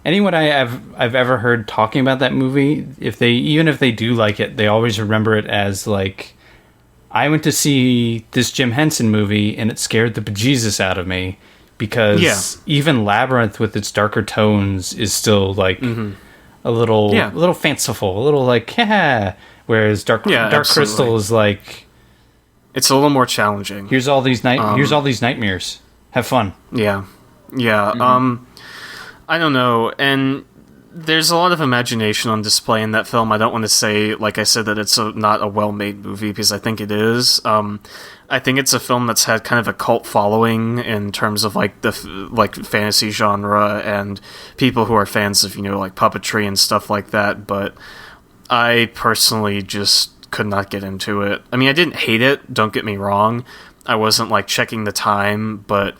anyone I've ever heard talking about that movie, even if they do like it, they always remember it as I went to see this Jim Henson movie and it scared the bejesus out of me, because even Labyrinth with its darker tones is still a little fanciful, a little whereas Dark Crystal is it's a little more challenging. Here's all these nightmares. Have fun. Yeah. I don't know. And there's a lot of imagination on display in that film. I don't want to say, like I said, that it's not a well-made movie, because I think it is. I think it's a film that's had kind of a cult following in terms of like the fantasy genre and people who are fans of, like puppetry and stuff like that. But I personally just could not get into it. I mean, I didn't hate it, don't get me wrong. I wasn't like checking the time, but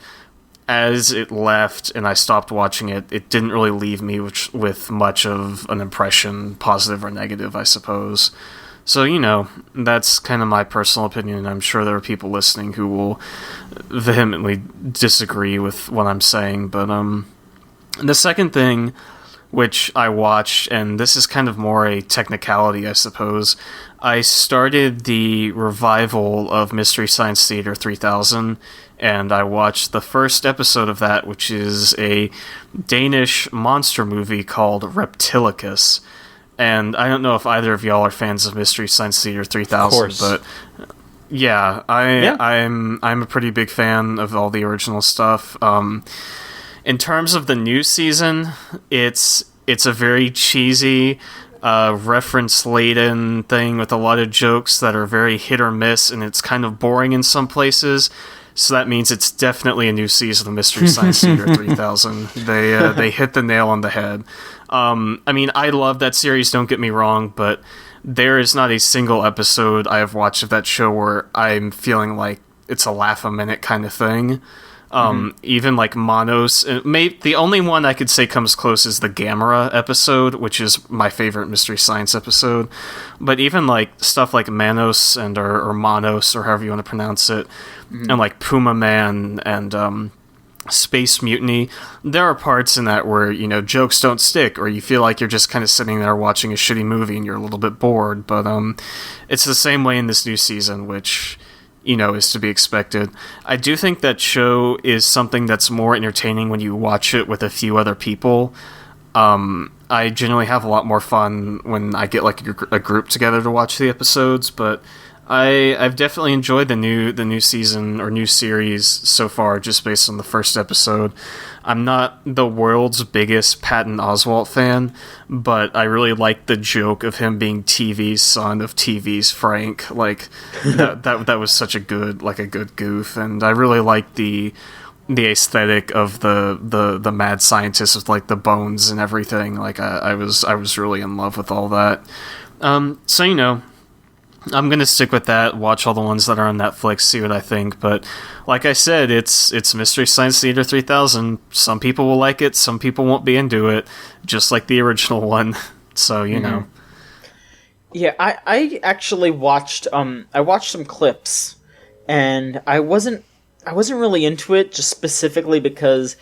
as it left and I stopped watching it, it didn't really leave me with much of an impression, positive or negative, I suppose. So, that's kind of my personal opinion, and I'm sure there are people listening who will vehemently disagree with what I'm saying. But the second thing which I watched, and this is kind of more a technicality, I suppose, I started the revival of Mystery Science Theater 3000, and I watched the first episode of that, which is a Danish monster movie called Reptilicus. And I don't know if either of y'all are fans of Mystery Science Theater 3000, but yeah, I'm a pretty big fan of all the original stuff. In terms of the new season, it's a very cheesy, reference-laden thing with a lot of jokes that are very hit or miss, and it's kind of boring in some places. So that means it's definitely a new season of Mystery Science Theater 3000. They hit the nail on the head. I mean, I love that series, don't get me wrong, but there is not a single episode I have watched of that show where I'm feeling like it's a laugh-a-minute kind of thing. Even like Manos, the only one I could say comes close is the Gamera episode, which is my favorite Mystery Science episode. But even like stuff like Manos or Manos, or however you want to pronounce it, and like Puma Man and Space Mutiny, there are parts in that where, jokes don't stick, or you feel like you're just kind of sitting there watching a shitty movie and you're a little bit bored. But it's the same way in this new season, which is to be expected. I do think that show is something that's more entertaining when you watch it with a few other people. I generally have a lot more fun when I get like a group together to watch the episodes, but I've definitely enjoyed the new season or new series so far, just based on the first episode. I'm not the world's biggest Patton Oswalt fan, but I really like the joke of him being TV's son of TV's Frank. Like that was such a good goof, and I really like the aesthetic of the mad scientist with like the bones and everything. Like I was really in love with all that. So I'm going to stick with that, watch all the ones that are on Netflix, see what I think. But like I said, it's Mystery Science Theater 3000. Some people will like it, some people won't be into it, just like the original one. So, know. Yeah, I actually watched some clips, and I wasn't really into it, just specifically because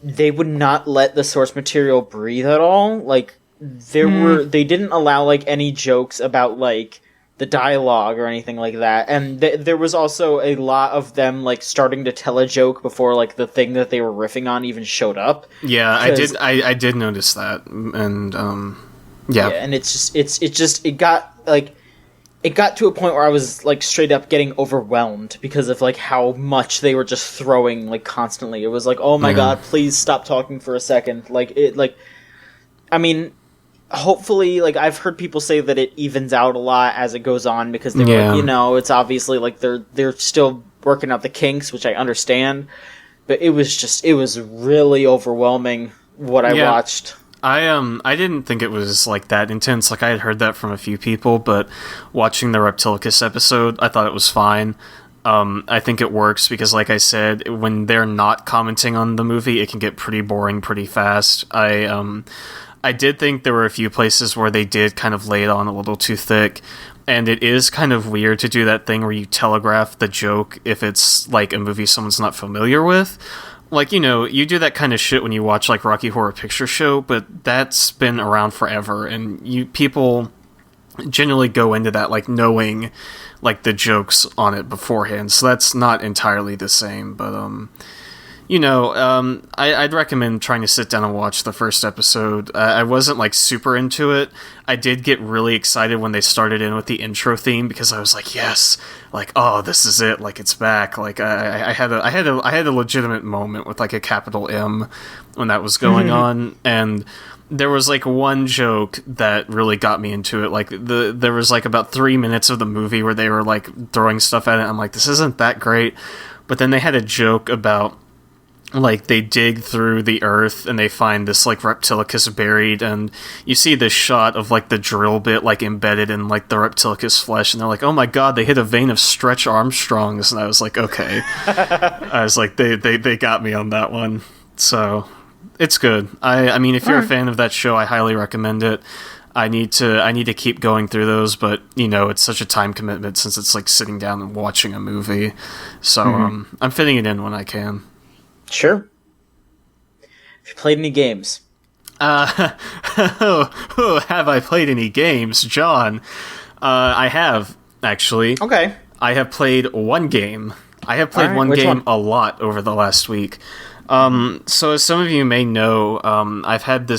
they would not let the source material breathe at all. Like they didn't allow like any jokes about like the dialogue or anything like that, and there was also a lot of them like starting to tell a joke before like the thing that they were riffing on even showed up. Yeah, I did notice that, and yeah, and it got to a point where I was like straight up getting overwhelmed because of like how much they were just throwing like constantly. It was like, oh my god, please stop talking for a second. I mean, hopefully, like, I've heard people say that it evens out a lot as it goes on, because they're like, it's obviously like they're still working out the kinks, which I understand, but it was really overwhelming what I watched. I didn't think it was like that intense. Like, I had heard that from a few people, but watching the Reptilicus episode, I thought it was fine. I think it works because, like I said, when they're not commenting on the movie, it can get pretty boring pretty fast. I did think there were a few places where they did kind of lay it on a little too thick, and it is kind of weird to do that thing where you telegraph the joke if it's like a movie someone's not familiar with. Like, you do that kind of shit when you watch like Rocky Horror Picture Show, but that's been around forever, and people generally go into that like knowing like the jokes on it beforehand, so that's not entirely the same. But I'd recommend trying to sit down and watch the first episode. I wasn't like super into it. I did get really excited when they started in with the intro theme because I was like, yes, like, oh, this is it, like it's back. Like I had a legitimate moment with like a capital M when that was going on, and there was like one joke that really got me into it. Like there was like about 3 minutes of the movie where they were like throwing stuff at it. I'm like, this isn't that great. But then they had a joke about like they dig through the earth and they find this like Reptilicus buried, and you see this shot of like the drill bit like embedded in like the Reptilicus flesh, and they're like, oh my god, they hit a vein of Stretch Armstrong's, and I was like, okay. I was like, they got me on that one. So it's good. I mean, if you're a fan of that show, I highly recommend it. I need to keep going through those, but it's such a time commitment since it's like sitting down and watching a movie. So I'm fitting it in when I can. Sure. Have you played any games? Have I played any games, John? I have, actually. Okay. I have played one game. I have played one game a lot over the last week. So as some of you may know, I've had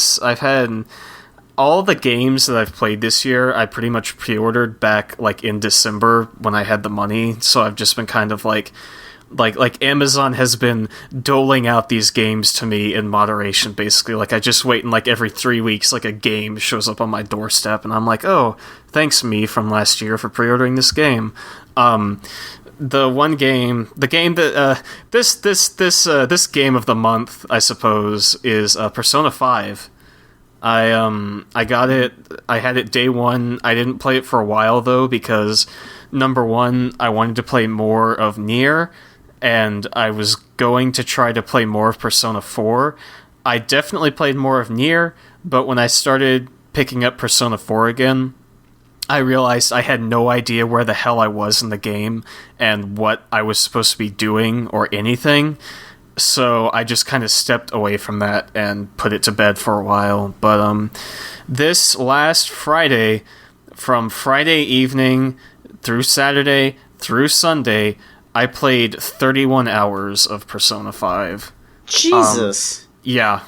all the games that I've played this year, I pretty much pre-ordered back like in December when I had the money. So I've just been kind of like Amazon has been doling out these games to me in moderation, basically. Like I just wait, and like every 3 weeks, like a game shows up on my doorstep, and I'm like, oh, thanks me from last year for pre-ordering this game. The game that this game of the month, I suppose, is Persona 5. I got it. I had it day one. I didn't play it for a while though because number one, I wanted to play more of Nier, and I was going to try to play more of Persona 4. I definitely played more of Nier, but when I started picking up Persona 4 again, I realized I had no idea where the hell I was in the game and what I was supposed to be doing or anything. So I just kind of stepped away from that and put it to bed for a while. But this last Friday, from Friday evening through Saturday through Sunday, I played 31 hours of Persona 5. Jesus. Yeah,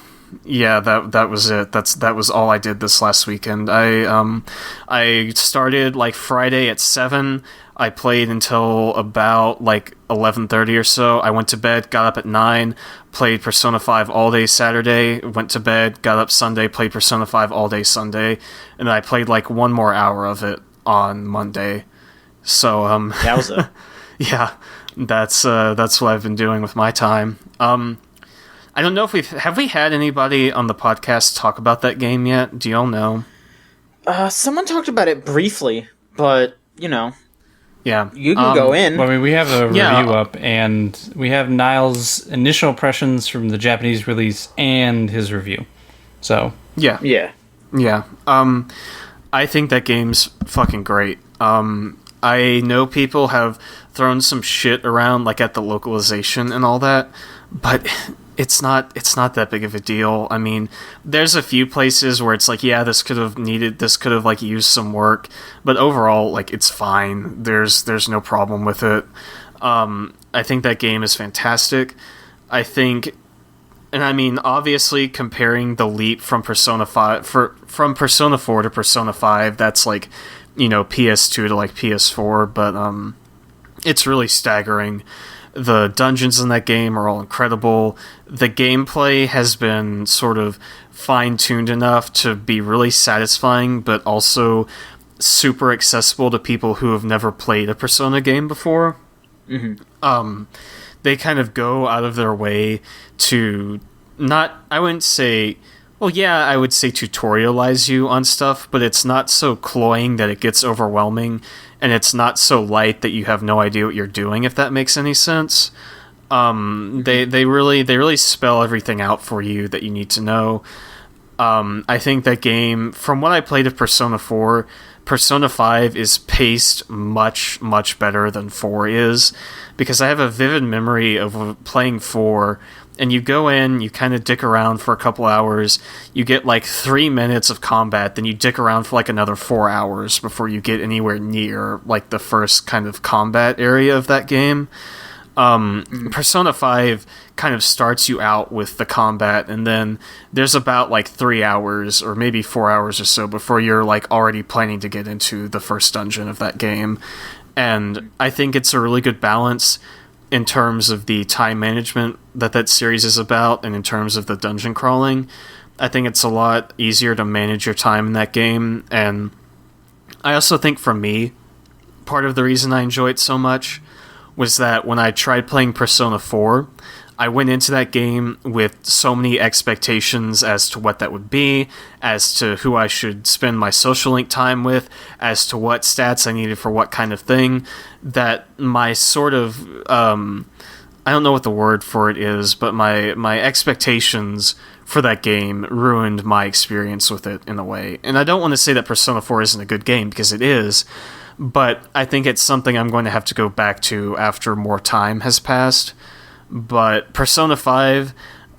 that was it. That was all I did this last weekend. I started like Friday at 7. I played until about like 11:30 or so. I went to bed, got up at 9, played Persona 5 all day Saturday, went to bed, got up Sunday, played Persona 5 all day Sunday, and then I played like one more hour of it on Monday. So that was it. Yeah, that's what I've been doing with my time. I don't know if have we had anybody on the podcast talk about that game yet? Do y'all know? Someone talked about it briefly, but yeah, you can go in. Well, I mean, we have a review up, and we have Niall's initial impressions from the Japanese release and his review. So yeah. I think that game's fucking great. I know people have thrown some shit around, like at the localization and all that, but it's not that big of a deal. I mean, there's a few places where it's like, yeah, this could have like used some work, but overall, like, it's fine. There's no problem with it. I think that game is fantastic. I think, and I mean, obviously, comparing the leap from Persona 5 from Persona 4 to Persona 5, that's like, PS2 to like PS4, but it's really staggering. The dungeons in that game are all incredible. The gameplay has been sort of fine-tuned enough to be really satisfying, but also super accessible to people who have never played a Persona game before. Mm-hmm. They kind of go out of their way to I would say tutorialize you on stuff, but it's not so cloying that it gets overwhelming, and it's not so light that you have no idea what you're doing, if that makes any sense. They really spell everything out for you that you need to know. I think that game, from what I played of Persona 4, Persona 5 is paced much, much better than 4 is, because I have a vivid memory of playing 4, and you go in, you kind of dick around for a couple hours, you get like 3 minutes of combat, then you dick around for like another 4 hours before you get anywhere near like the first kind of combat area of that game. Persona 5 kind of starts you out with the combat, and then there's about like 3 hours or maybe 4 hours or so before you're like already planning to get into the first dungeon of that game. And I think it's a really good balance in terms of the time management that series is about, and in terms of the dungeon crawling. I think it's a lot easier to manage your time in that game, and I also think for me, part of the reason I enjoy it so much was that when I tried playing Persona 4, I went into that game with so many expectations as to what that would be, as to who I should spend my social link time with, as to what stats I needed for what kind of thing, that my sort of, I don't know what the word for it is, but my expectations for that game ruined my experience with it in a way. And I don't want to say that Persona 4 isn't a good game, because it is, but I think it's something I'm going to have to go back to after more time has passed. But Persona 5,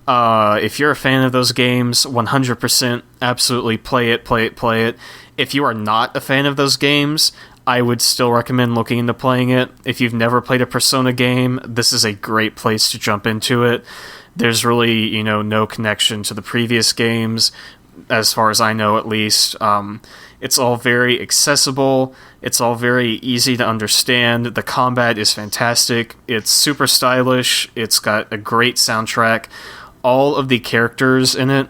if you're a fan of those games, 100% absolutely play it. If you are not a fan of those games, I would still recommend looking into playing it. If you've never played a Persona game, this is a great place to jump into it. There's really, no connection to the previous games, as far as I know at least. It's all very accessible. It's all very easy to understand. The combat is fantastic. It's super stylish. It's got a great soundtrack. All of the characters in it,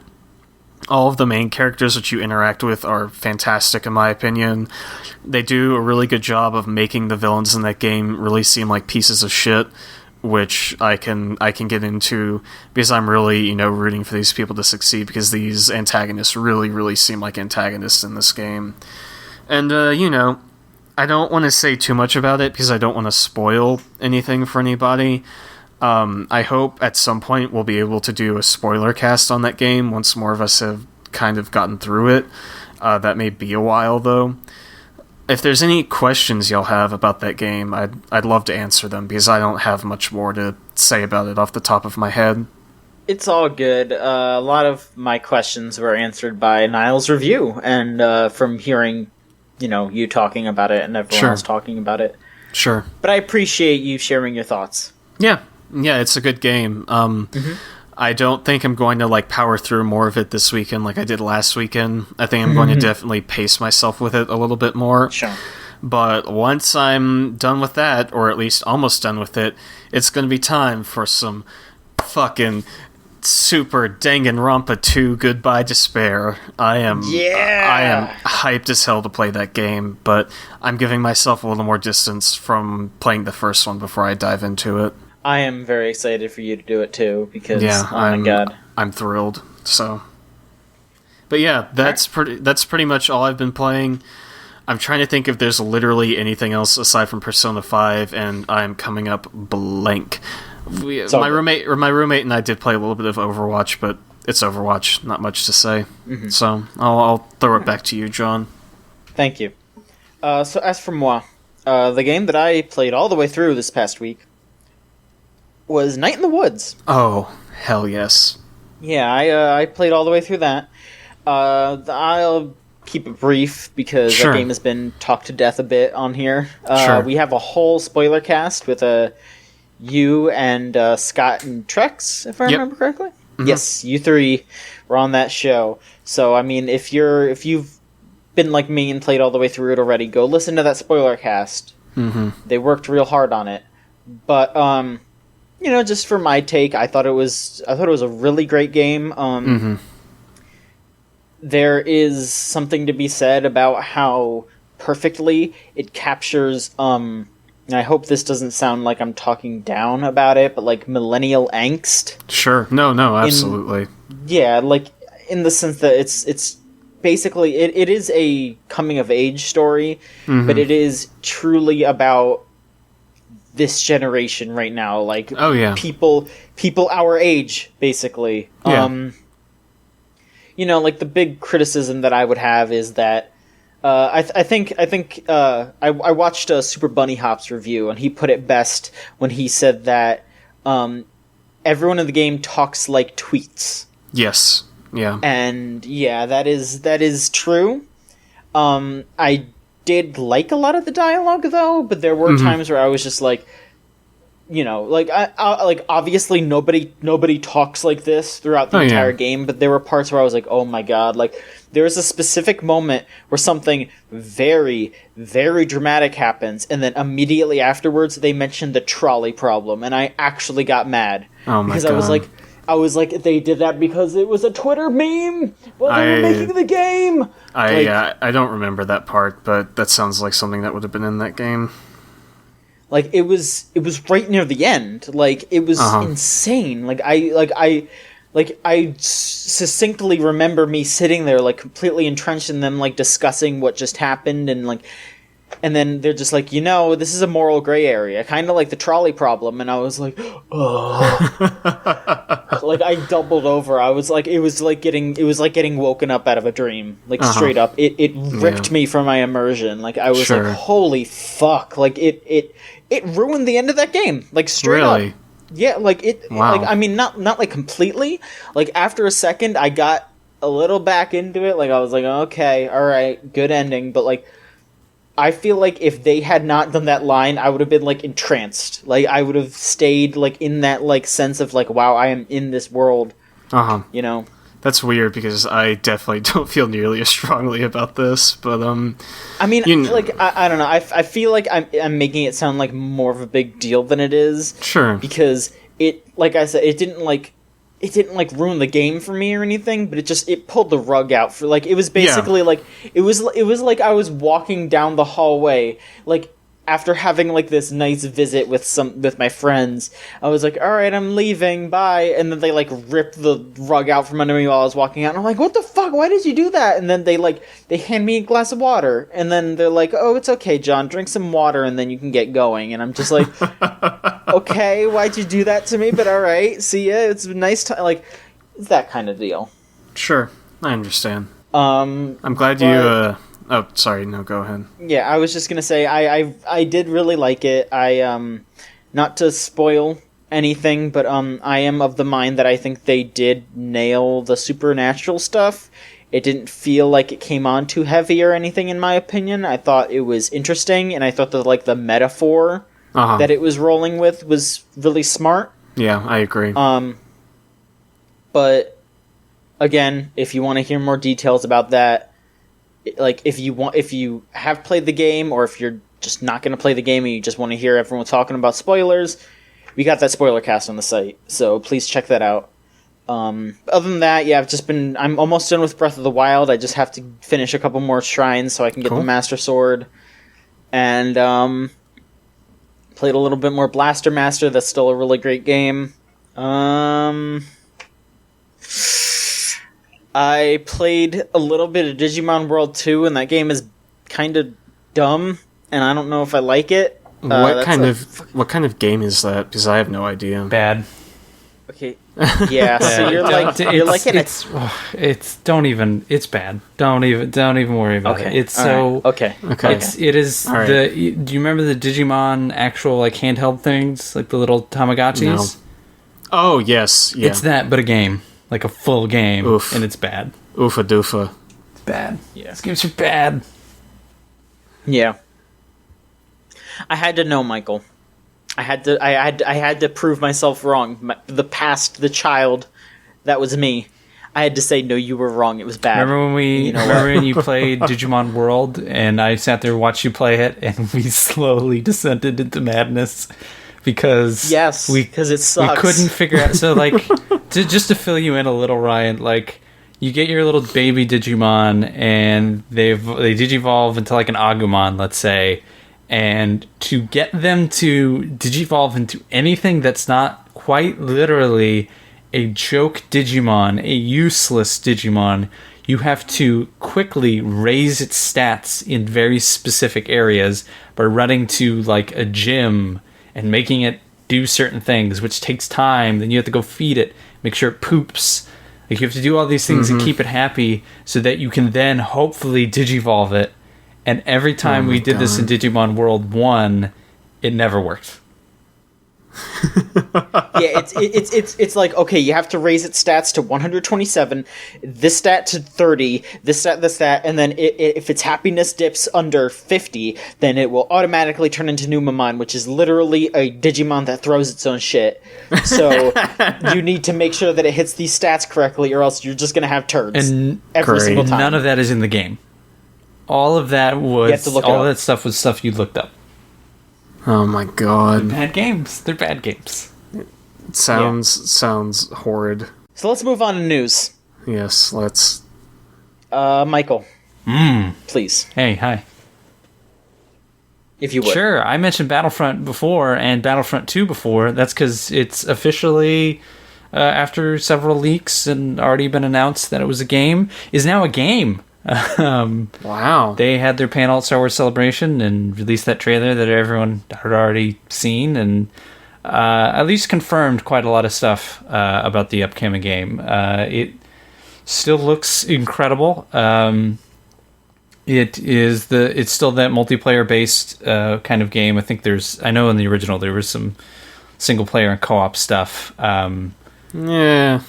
all of the main characters that you interact with are fantastic in my opinion. They do a really good job of making the villains in that game really seem like pieces of shit, which I can get into because I'm really, rooting for these people to succeed, because these antagonists really, really seem like antagonists in this game. And, I don't want to say too much about it because I don't want to spoil anything for anybody. I hope at some point we'll be able to do a spoiler cast on that game once more of us have kind of gotten through it. That may be a while, though. If there's any questions y'all have about that game, I'd love to answer them, because I don't have much more to say about it off the top of my head. It's all good. A lot of my questions were answered by Niall's review, and from hearing, you talking about it and everyone else talking about it. Sure. But I appreciate you sharing your thoughts. Yeah, it's a good game. I don't think I'm going to power through more of it this weekend like I did last weekend. I think I'm going to definitely pace myself with it a little bit more. Sure. But once I'm done with that, or at least almost done with it, it's going to be time for some fucking Super Danganronpa 2 Goodbye Despair. I am hyped as hell to play that game, but I'm giving myself a little more distance from playing the first one before I dive into it. I am very excited for you to do it too, because my god, I'm thrilled. So, but yeah, that's pretty much all I've been playing. I'm trying to think if there's literally anything else aside from Persona 5, and I'm coming up blank. My roommate and I did play a little bit of Overwatch, but it's Overwatch, not much to say. So I'll throw it back to you, John. Thank you. So as for moi, the game that I played all the way through this past week was Night in the Woods. Oh, hell yes. Yeah, I played all the way through that. I'll keep it brief because that game has been talked to death a bit on here. We have a whole spoiler cast with you and Scott and Trex, if I remember correctly. Yes, you three were on that show. So I mean, if you've been like me and played all the way through it already, go listen to that spoiler cast. They worked real hard on it. But just for my take, I thought it was a really great game. There is something to be said about how perfectly it captures, and I hope this doesn't sound like I'm talking down about it, but millennial angst. Sure. No, absolutely. In the sense that it's basically, it is a coming of age story, but it is truly about this generation right now, people our age, basically. The big criticism that I would have is that I watched a Super Bunny Hops review, and he put it best when he said that everyone in the game talks like tweets. Yes. Yeah. And that is true. I did like a lot of the dialogue, though, but there were times where I was just like, like like obviously nobody talks like this throughout the entire game, but there were parts where I was like, oh my god, like there was a specific moment where something very, very dramatic happens, and then immediately afterwards they mentioned the trolley problem, and I actually got mad. Oh my because god. I was like, they did that because it was a Twitter meme while they were making the game. I don't remember that part, but that sounds like something that would have been in that game. Like it was right near the end. Like it was insane. Like I succinctly remember me sitting there like completely entrenched in them, like discussing what just happened, and then they're just like, this is a moral gray area, kind of like the trolley problem, and I was like, oh, like I doubled over. I was like, it was like getting woken up out of a dream, like straight up. It ripped me from my immersion. Like I was like, holy fuck! Like it ruined the end of that game. Like straight up. Yeah, like it. Wow. Like I mean, not like completely. Like after a second, I got a little back into it. Like I was like, okay, all right, good ending. But like, I feel like if they had not done that line, I would have been like entranced. Like I would have stayed like in that like sense of like, wow, I am in this world. That's weird because I definitely don't feel nearly as strongly about this, but I mean, like I don't know. I feel like I'm making it sound like more of a big deal than it is. Sure. Because it, like I said, it didn't ruin the game for me or anything, but it pulled the rug out for like, it was basically like it was like I was walking down the hallway like after having like this nice visit with my friends. I was like, all right, I'm leaving, bye. And then they like ripped the rug out from under me while I was walking out, and I'm like, what the fuck, why did you do that? And then they hand me a glass of water, and then they're like, oh, it's okay, John, drink some water and then you can get going. And I'm just like, okay, why'd you do that to me? But all right, see ya, it's a nice time. Like, it's that kind of deal. Sure, I understand. I'm glad you oh, sorry, no, go ahead. Yeah, I was just gonna say I did really like it. Not to spoil anything, but I am of the mind that I think they did nail the supernatural stuff. It didn't feel like it came on too heavy or anything, in my opinion. I thought it was interesting, and I thought that like the metaphor that it was rolling with was really smart. Yeah, I agree. But again, if you want to hear more details about that, like if you have played the game, or if you're just not going to play the game and you just want to hear everyone talking about spoilers, we got that spoiler cast on the site, so please check that out. Other than that, yeah, I'm almost done with Breath of the Wild. I just have to finish a couple more shrines so I can get the Master Sword, and played a little bit more Blaster Master. That's still a really great game. I played a little bit of Digimon World 2, and that game is kind of dumb, and I don't know if I like it. What kind of game is that? Because I have no idea. Bad. Okay. Yeah. So you're like it's bad. Don't even worry about it. It's so okay. It is right. Do you remember the Digimon actual like handheld things, like the little Tamagotchis? No. Oh yes, yeah. It's that, but a game. Like a full game. Oof. And it's bad. Oofa doofa. It's bad. Yeah. These games are bad. Yeah. I had to know, Michael. I had to prove myself wrong. The child that was me. I had to say, no, you were wrong. It was bad. Remember when you played Digimon World and I sat there and watched you play it, and we slowly descended into madness because because it sucks. We couldn't figure out. So like, just to fill you in a little, Ryan, like you get your little baby Digimon and they digivolve into like an Agumon, let's say. And to get them to digivolve into anything that's not quite literally a joke Digimon, a useless Digimon, you have to quickly raise its stats in very specific areas by running to like a gym and making it do certain things, which takes time. Then you have to go feed it, make sure it poops. Like you have to do all these things and keep it happy so that you can then hopefully digivolve it. And every time we did this in Digimon World 1, it never worked. Yeah, it's like, okay, you have to raise its stats to 127, this stat to 30, this stat, and then if its happiness dips under 50, then it will automatically turn into Numamon, which is literally a Digimon that throws its own shit. So you need to make sure that it hits these stats correctly, or else you're just gonna have turds And every single time. none of that is in the game. All of that was all of that stuff was stuff you looked up. Oh my god. Bad games. They're bad games. Sounds horrid. So let's move on to news. Yes, let's. Michael. Please. Hey, hi. If you would. Sure, I mentioned Battlefront before and Battlefront 2 before. That's because it's officially, after several leaks and already been announced that it was a game, is now a game. Wow. They had their panel at Star Wars Celebration and released that trailer that everyone had already seen and at least confirmed quite a lot of stuff about the upcoming game. It still looks incredible. It's still that multiplayer based kind of game. I know in the original there was some single player and co-op stuff. Yeah.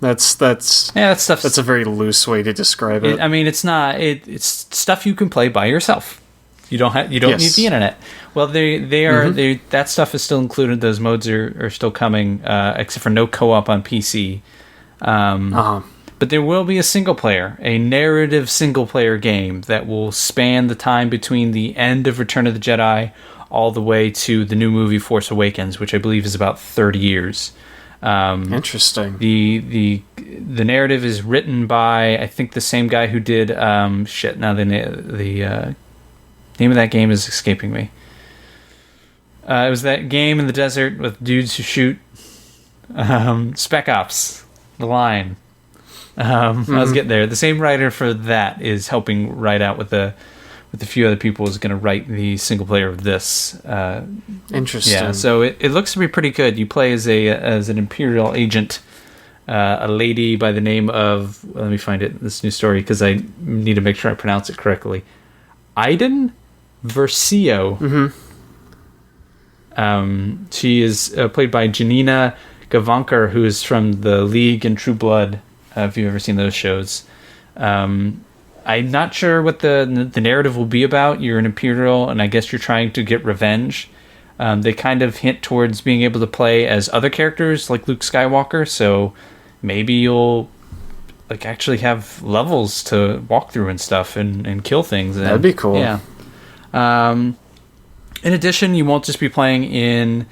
That's stuff. That's a very loose way to describe it. It's stuff you can play by yourself. You don't need the internet. Well, that stuff is still included. Those modes are still coming, except for no co-op on PC. But there will be a narrative single player game that will span the time between the end of Return of the Jedi all the way to the new movie Force Awakens, which I believe is about 30 years. Interesting. The narrative is written by, I think, the same guy who did the name of that game is escaping me. It was that game in the desert with dudes who shoot Spec Ops, The Line. I was getting there. The same writer for that is helping write out with a few other people, is going to write the single player of this. Interesting. Yeah, so it looks to be pretty good. You play as an Imperial agent, a lady by the name of, let me find this new story because I need to make sure I pronounce it correctly. Iden Versio. She is played by Janina Gavankar, who is from The League and True Blood. If you've ever seen those shows. I'm not sure what the narrative will be about. You're an Imperial, and I guess you're trying to get revenge. They kind of hint towards being able to play as other characters, like Luke Skywalker, so maybe you'll actually have levels to walk through and stuff and kill things. That'd be cool. Yeah. In addition, you won't just be playing in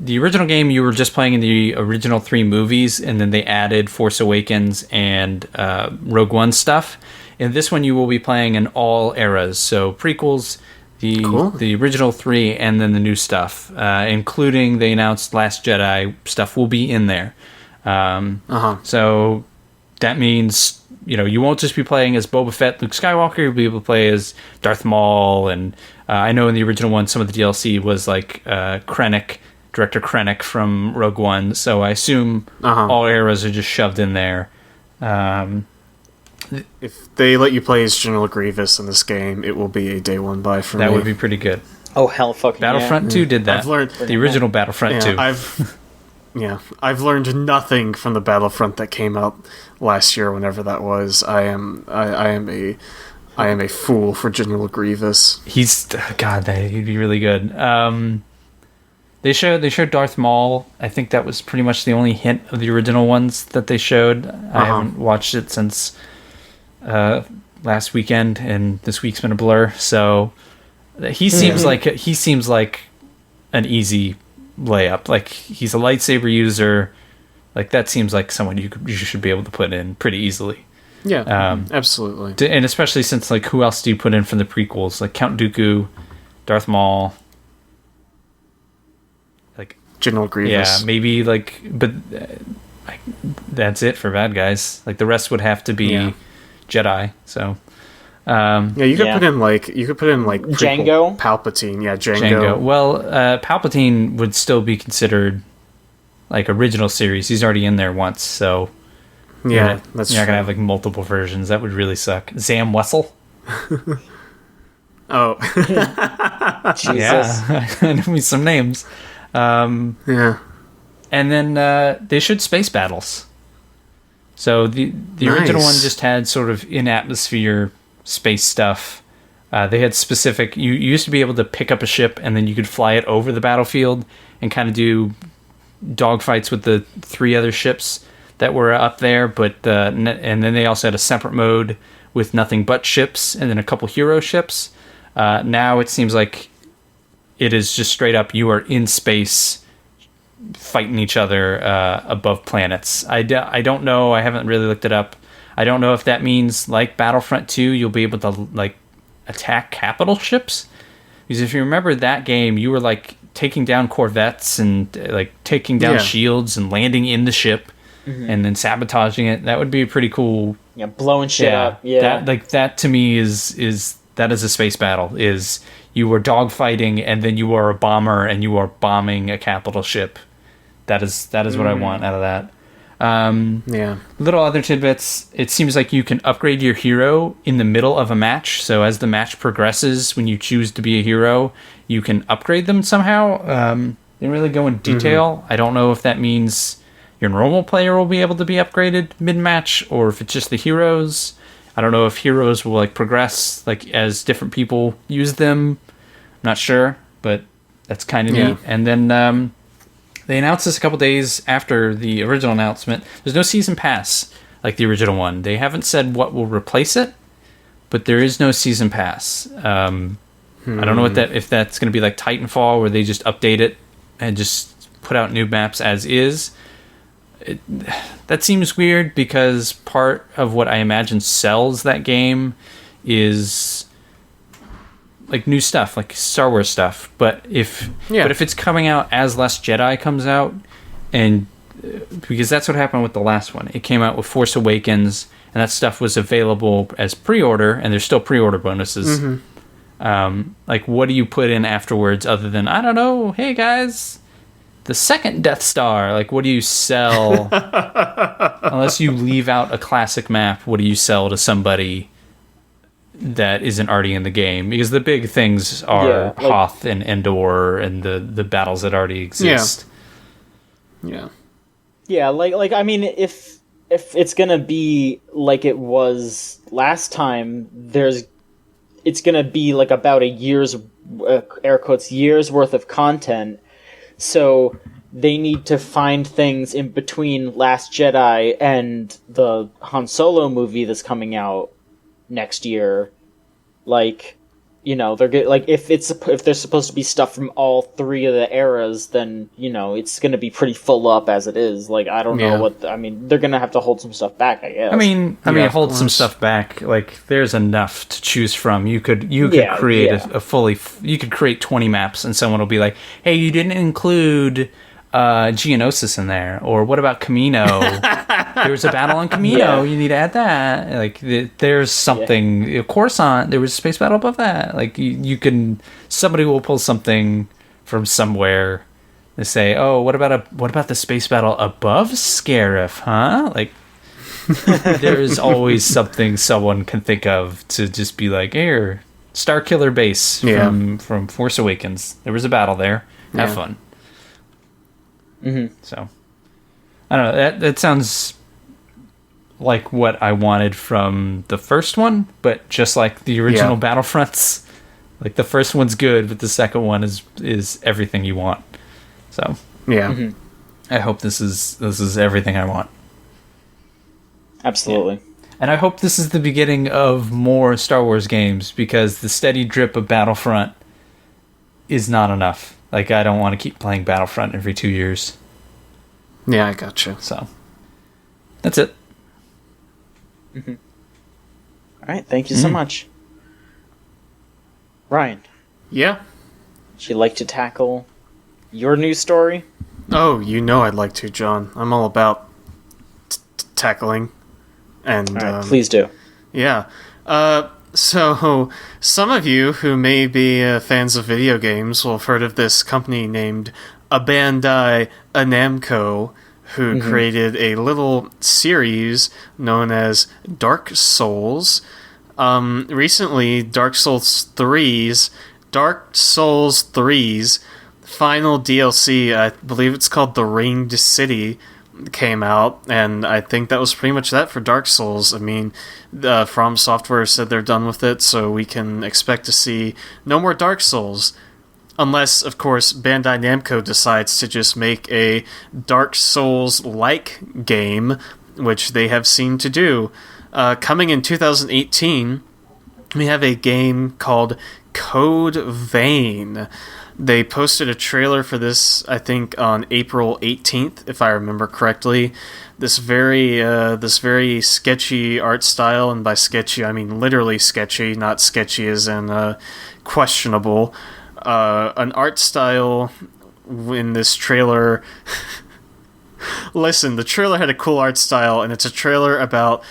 the original game. You were just playing in the original 3 movies, and then they added Force Awakens and Rogue One stuff. In this one, you will be playing in all eras, so prequels, the original 3, and then the new stuff, including the announced Last Jedi stuff will be in there. So that means you won't just be playing as Boba Fett, Luke Skywalker. You'll be able to play as Darth Maul, and I know in the original one, some of the DLC was like Krennic. Director Krennic from Rogue One, so I assume all eras are just shoved in there. If they let you play as General Grievous in this game, it will be a day one buy for me. That would be pretty good. Oh, hell fucking Battlefront 2 did that. I've learned the original Battlefront 2. I've learned nothing from the Battlefront that came out last year, whenever that was. I am a fool for General Grievous. He'd be really good. They showed Darth Maul. I think that was pretty much the only hint of the original ones that they showed. I haven't watched it since last weekend, and this week's been a blur. So he seems like an easy layup. Like, he's a lightsaber user. Like, that seems like someone you should be able to put in pretty easily. Yeah, absolutely. And especially since, who else do you put in from the prequels? Like Count Dooku, Darth Maul. General Grievous. Yeah, maybe but that's it for bad guys. The rest would have to be Jedi. So, you could put in Django, Palpatine. Yeah, Django. Well, Palpatine would still be considered original series. He's already in there once, so yeah, you're not gonna have multiple versions. That would really suck. Zam Wessel. Oh, Jesus. Yeah, I know some names. Yeah. And then they showed space battles. So the original one just had sort of in-atmosphere space stuff. They had specific... You used to be able to pick up a ship and then you could fly it over the battlefield and kind of do dogfights with the 3 other ships that were up there. But and then they also had a separate mode with nothing but ships and then a couple hero ships. Now it seems like it is just straight up you are in space fighting each other above planets. I don't know. I haven't really looked it up. I don't know if that means like Battlefront 2, you'll be able to like attack capital ships. Because if you remember that game, you were like taking down corvettes and like taking down shields and landing in the ship and then sabotaging it. That would be pretty cool. Yeah, blowing shit up. Yeah, that to me is that is a space battle. Is you are dogfighting and then you are a bomber and you are bombing a capital ship. That is what I want out of that. Little other tidbits. It seems like you can upgrade your hero in the middle of a match. So as the match progresses, when you choose to be a hero, you can upgrade them somehow. They didn't really go in detail. I don't know if that means your normal player will be able to be upgraded mid-match or if it's just the heroes. I don't know if heroes will like progress like as different people use them. I'm not sure, but that's kind of neat. And then they announced this a couple days after the original announcement. There's no season pass like the original one. They haven't said what will replace it, but there is no season pass. I don't know if that's going to be like Titanfall where they just update it and just put out new maps as is. That seems weird because part of what I imagine sells that game is like new stuff, like Star Wars stuff. But if it's coming out as Last Jedi comes out, and because that's what happened with the last one, it came out with Force Awakens, and that stuff was available as pre-order, and there's still pre-order bonuses. Like, what do you put in afterwards other than, I don't know, hey guys, the second Death Star? Like, what do you sell? Unless you leave out a classic map, what do you sell to somebody that isn't already in the game? Because the big things are Hoth and Endor and the battles that already exist. Yeah, like I mean, if it's gonna be like it was last time, it's gonna be like about a year's air quotes years worth of content. So they need to find things in between Last Jedi and the Han Solo movie that's coming out next year. Like, you know, they're good. Like, if there's supposed to be stuff from all 3 of the eras, then, you know, it's going to be pretty full up as it is. Like, I don't know what... I mean, they're going to have to hold some stuff back, I guess. I mean, hold some stuff back. Like, there's enough to choose from. You could create a fully... You could create 20 maps, and someone will be like, hey, you didn't include Geonosis in there. Or what about Camino? There was a battle on Camino. You need to add that. Like, there's something. Coruscant, there was a space battle above that. Like, you can... Somebody will pull something from somewhere and say, oh, what about the space battle above Scarif, huh? Like, there's always something someone can think of to just be like, here, Starkiller Base from Force Awakens. There was a battle there. Have fun. So, I don't know. That sounds like what I wanted from the first one, but just like the original Battlefronts. Like, the first one's good, but the second one is everything you want. So, I hope this is everything I want. Absolutely. Yeah. And I hope this is the beginning of more Star Wars games, because the steady drip of Battlefront is not enough. Like, I don't want to keep playing Battlefront every 2 years. Yeah, I gotcha. So, that's it. All right, thank you so much. Ryan. Yeah? Would you like to tackle your news story? Oh, you know I'd like to, John. I'm all about tackling. And all right, please do. Yeah. So, some of you who may be fans of video games will have heard of this company named Bandai Namco, who created a little series known as Dark Souls. Recently, Dark Souls 3's final DLC, I believe it's called The Ringed City, came out, and I think that was pretty much that for Dark Souls. I mean, From Software said they're done with it, so we can expect to see no more Dark Souls. Unless, of course, Bandai Namco decides to just make a Dark Souls-like game, which they have seemed to do. Coming in 2018, we have a game called Code Vein. They posted a trailer for this, I think, on April 18th, if I remember correctly. This very sketchy art style, and by sketchy I mean literally sketchy, not sketchy as in questionable. An art style in this trailer. Listen, the trailer had a cool art style, and it's a trailer about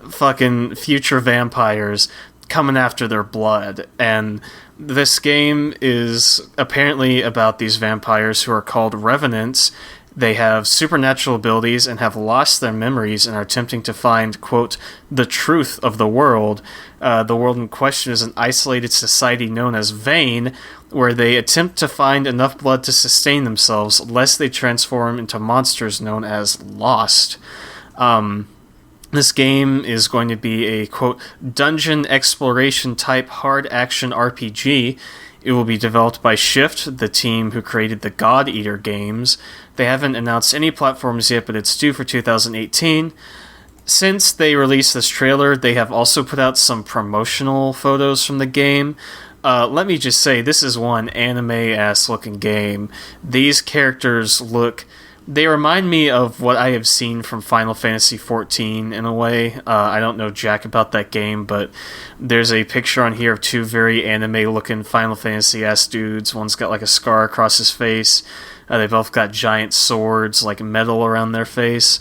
fucking future vampires coming after their blood. And this game is apparently about these vampires who are called revenants. They have supernatural abilities and have lost their memories and are attempting to find, quote, the truth of the world. The world in question is an isolated society known as Vein, where they attempt to find enough blood to sustain themselves, lest they transform into monsters known as Lost. This game is going to be a, quote, dungeon exploration type hard action RPG. It will be developed by Shift, the team who created the God Eater games. They haven't announced any platforms yet, but it's due for 2018. Since they released this trailer, they have also put out some promotional photos from the game. Let me just say, this is one anime-ass looking game. These characters look... They remind me of what I have seen from Final Fantasy XIV in a way. I don't know jack about that game, but there's a picture on here of two very anime-looking Final Fantasy-ass dudes. One's got like a scar across his face. They both got giant swords, like metal around their face.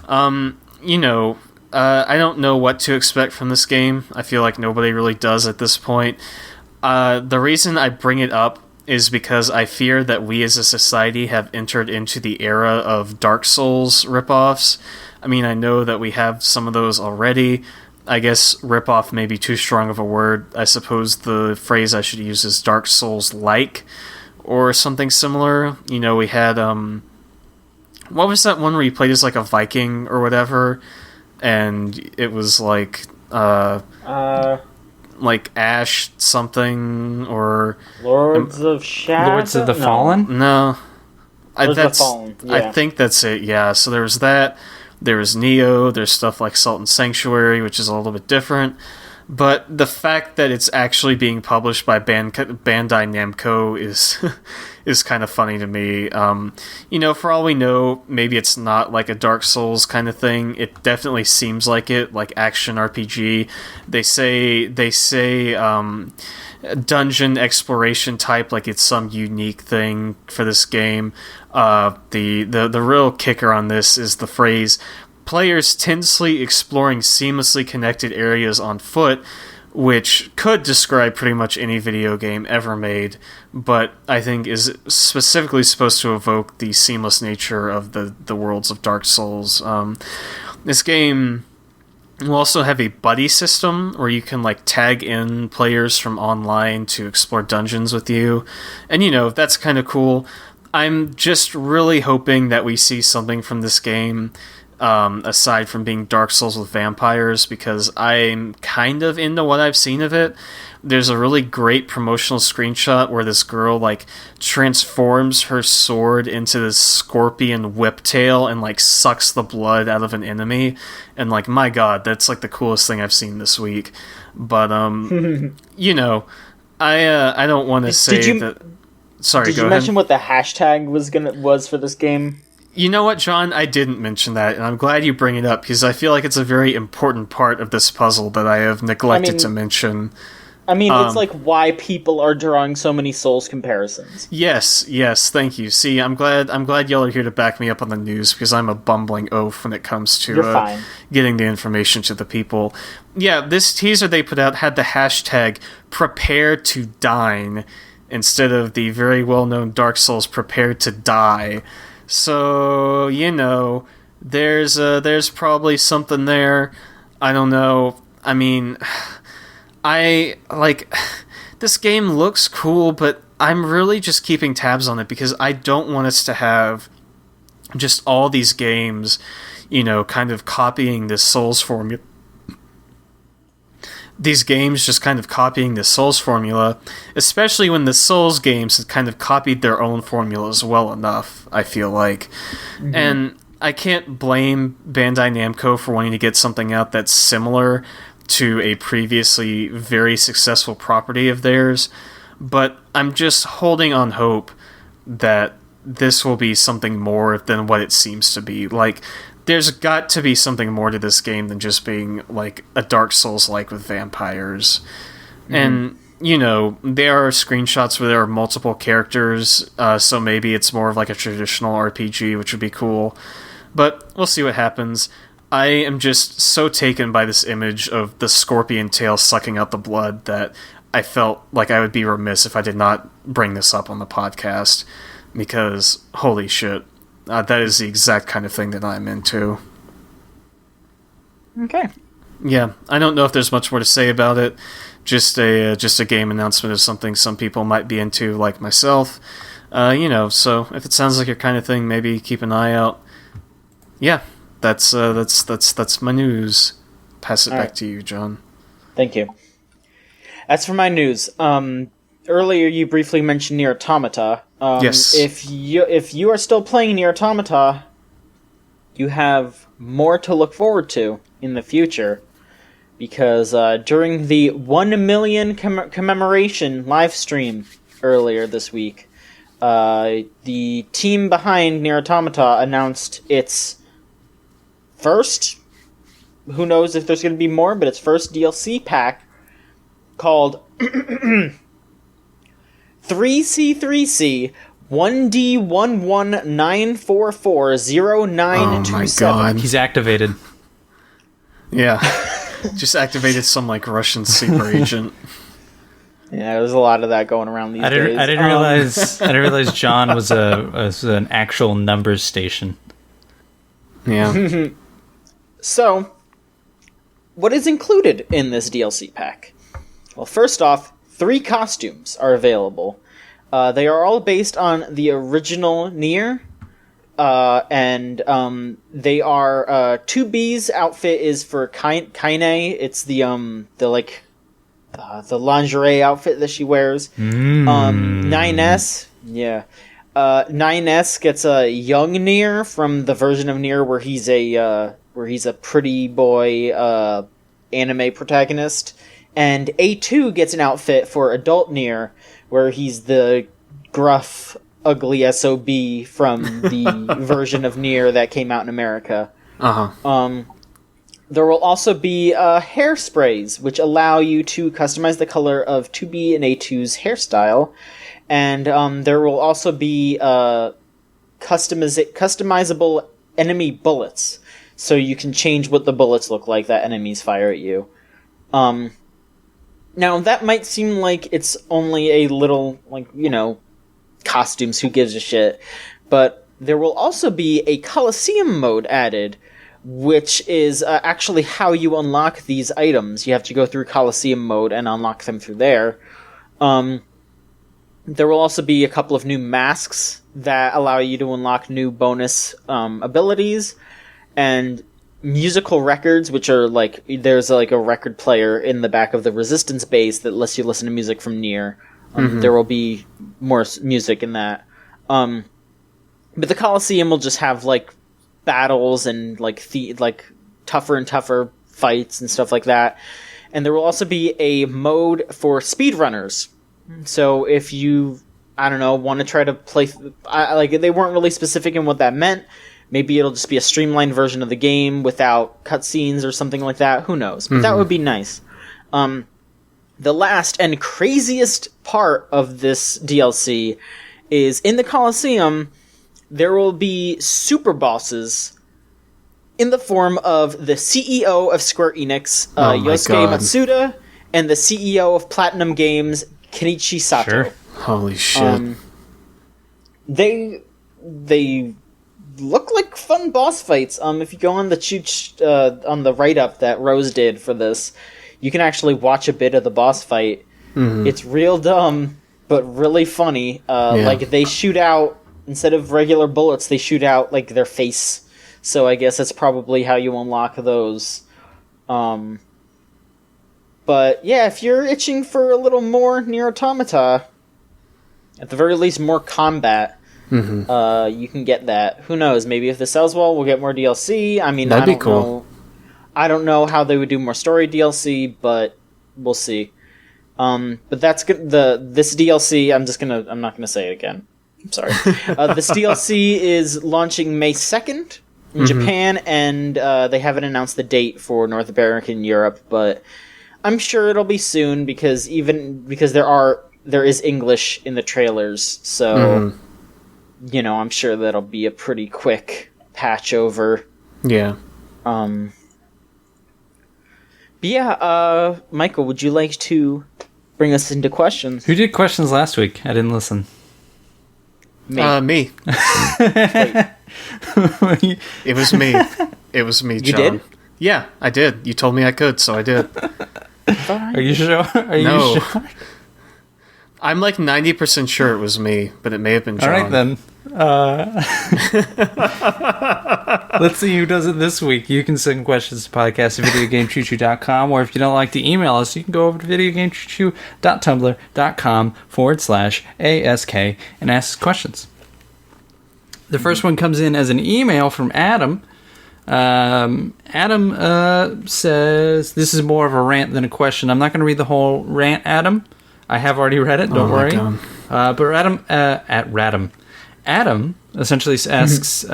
I don't know what to expect from this game. I feel like nobody really does at this point. The reason I bring it up is because I fear that we as a society have entered into the era of Dark Souls ripoffs. I mean, I know that we have some of those already. I guess ripoff may be too strong of a word. I suppose the phrase I should use is Dark Souls-like, or something similar. You know, we had, what was that one where you played as like a Viking or whatever, and it was like Ash something, or Lords of Shadow? Lords of the Fallen? No. Lords of the Fallen, yeah. I think that's it, yeah. So there was that, there was Neo, there's stuff like Salt and Sanctuary, which is a little bit different. But the fact that it's actually being published by Bandai Namco is kind of funny to me. For all we know, maybe it's not like a Dark Souls kind of thing. It definitely seems like it, like action RPG. They say dungeon exploration type, like it's some unique thing for this game. The real kicker on this is the phrase, players tensely exploring seamlessly connected areas on foot, which could describe pretty much any video game ever made, but I think is specifically supposed to evoke the seamless nature of the worlds of Dark Souls. This game will also have a buddy system where you can like tag in players from online to explore dungeons with you, and that's kind of cool. I'm just really hoping that we see something from this game aside from being Dark Souls with vampires, because I'm kind of into what I've seen of it. There's a really great promotional screenshot where this girl like transforms her sword into this scorpion whiptail and like sucks the blood out of an enemy, and like, my god, that's like the coolest thing I've seen this week. But I don't want to say that. Sorry, did go you ahead. mention what the hashtag was for this game? You know what, John? I didn't mention that, and I'm glad you bring it up, because I feel like it's a very important part of this puzzle that I have neglected to mention. It's like why people are drawing so many Souls comparisons. Yes, thank you. See, I'm glad y'all are here to back me up on the news, because I'm a bumbling oaf when it comes to getting the information to the people. Yeah, this teaser they put out had the hashtag prepare to dine instead of the very well-known Dark Souls prepare to die. So, there's probably something there. I don't know. I mean, this game looks cool, but I'm really just keeping tabs on it because I don't want us to have just all these games, kind of copying this Souls formula. These games just kind of copying the Souls formula, especially when the Souls games have kind of copied their own formulas well enough, I feel like. Mm-hmm. And I can't blame Bandai Namco for wanting to get something out that's similar to a previously very successful property of theirs, but I'm just holding on hope that this will be something more than what it seems to be. Like, there's got to be something more to this game than just being, like, a Dark Souls-like with vampires. Mm-hmm. And, there are screenshots where there are multiple characters, so maybe it's more of like a traditional RPG, which would be cool. But we'll see what happens. I am just so taken by this image of the scorpion tail sucking out the blood that I felt like I would be remiss if I did not bring this up on the podcast, because holy shit, that is the exact kind of thing that I'm into. Okay. Yeah, I don't know if there's much more to say about it. Just a game announcement of something some people might be into, like myself. So if it sounds like your kind of thing, maybe keep an eye out. Yeah, that's my news. Pass it back to you, John. Thank you. As for my news, earlier you briefly mentioned Nier Automata. Yes. If you are still playing Nier Automata, you have more to look forward to in the future, because during the 1 million commemoration live stream earlier this week, the team behind Nier Automata announced its first, who knows if there's going to be more, but its first DLC pack called 3C3C 1D11944097. Oh my god. He's activated. Yeah. Just activated some, like, Russian sleeper agent. Yeah, there's a lot of that going around these days. I didn't realize John was an actual numbers station. Yeah. So, what is included in this DLC pack? Well, first off, 3 costumes are available. They are all based on the original Nier, and they are 2B's outfit is for Kaine. It's the lingerie outfit that she wears. 9S, yeah. 9S gets a young Nier from the version of Nier where he's a pretty boy anime protagonist, and A2 gets an outfit for adult Nier where he's the gruff, ugly SOB from the version of Nier that came out in America. There will also be hairsprays, which allow you to customize the color of 2B and A2's hairstyle. And there will also be customizable enemy bullets, so you can change what the bullets look like that enemies fire at you. Now, that might seem like it's only a little, costumes, who gives a shit. But there will also be a Coliseum mode added, which is actually how you unlock these items. You have to go through Coliseum mode and unlock them through there. There will also be a couple of new masks that allow you to unlock new bonus abilities, and musical records, which are there's a record player in the back of the Resistance base that lets you listen to music from Nier. There will be more music in that. But the Coliseum will just have battles and tougher and tougher fights and stuff like that. And there will also be a mode for speedrunners. So if you, want to try to play... they weren't really specific in what that meant. Maybe it'll just be a streamlined version of the game without cutscenes or something like that. Who knows? But that would be nice. The last and craziest part of this DLC is in the Coliseum, there will be super bosses in the form of the CEO of Square Enix, Yosuke Matsuda, and the CEO of Platinum Games, Kenichi Sato. Sure. Holy shit. They look like fun boss fights. If you go on the on the write-up that Rose did for this, you can actually watch a bit of the boss fight. It's real dumb, but really funny. Yeah. Like, they shoot out, instead of regular bullets, they shoot out, like, their face. So I guess that's probably how you unlock those. But, yeah, if you're itching for a little more Nier Automata, at the very least, more combat, you can get that. Who knows? Maybe if this sells well, we'll get more DLC. I mean, That'd I be don't cool. know. I don't know how they would do more story DLC, but we'll see. But that's good. This DLC, I'm not gonna say it again. I'm sorry. This DLC is launching May 2nd in Japan, and they haven't announced the date for North America and Europe, but I'm sure it'll be soon because there is English in the trailers, so I'm sure that'll be a pretty quick patch over. Yeah. But yeah, Michael, would you like to bring us into questions? Who did questions last week? I didn't listen. Me. It was me. It was me, John. You did? Yeah, I did. You told me I could, so I did. Are you sure? No. You sure? I'm like 90% sure it was me, but it may have been John. All right, then. Let's see who does it this week. You can send questions to podcast@videogamechoochoo.com, or if you don't like to email us, you can go over to videogamechoochoo.tumblr.com/ask and ask questions. The first one comes in as an email from Adam. Adam says, this is more of a rant than a question. I'm not going to read the whole rant, Adam. I have already read it, don't worry. But Adam essentially asks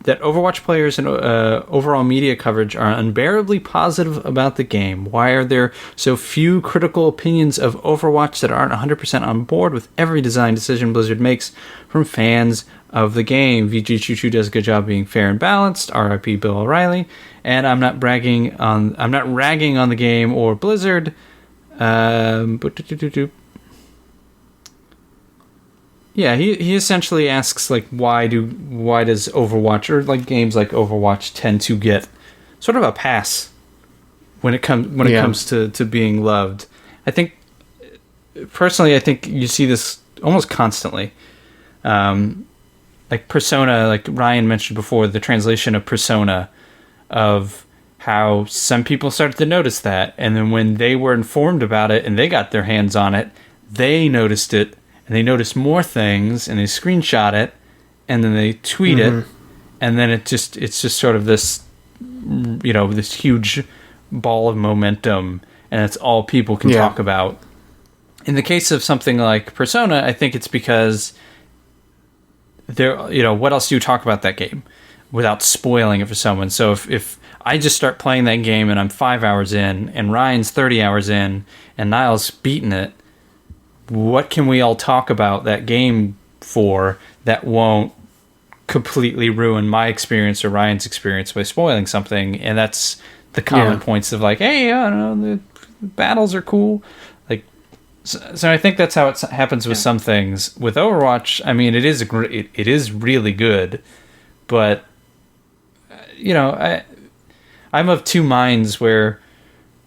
that Overwatch players and overall media coverage are unbearably positive about the game. Why are there so few critical opinions of Overwatch that aren't 100% on board with every design decision Blizzard makes from fans of the game? VGCC does a good job being fair and balanced. RIP Bill O'Reilly. And I'm not ragging on the game or Blizzard. Yeah, he essentially asks, like, why does Overwatch, or like games like Overwatch, tend to get sort of a pass when it comes to being loved. I think personally you see this almost constantly. Like Persona, like Ryan mentioned before, the translation of Persona, of how some people started to notice that, and then when they were informed about it and they got their hands on it, they noticed it. And they notice more things, and they screenshot it, and then they tweet it, and then it's just sort of this, this huge ball of momentum, and it's all people can talk about. In the case of something like Persona, I think it's because what else do you talk about that game without spoiling it for someone? So if I just start playing that game and I'm 5 hours in, and Ryan's 30 hours in, and Niall's beaten it, what can we all talk about that game for that won't completely ruin my experience or Ryan's experience by spoiling something? And that's the common points of like, hey, I don't know, the battles are cool. Like, so I think that's how it happens with some things. With Overwatch, I mean, it is really good, but I'm of two minds where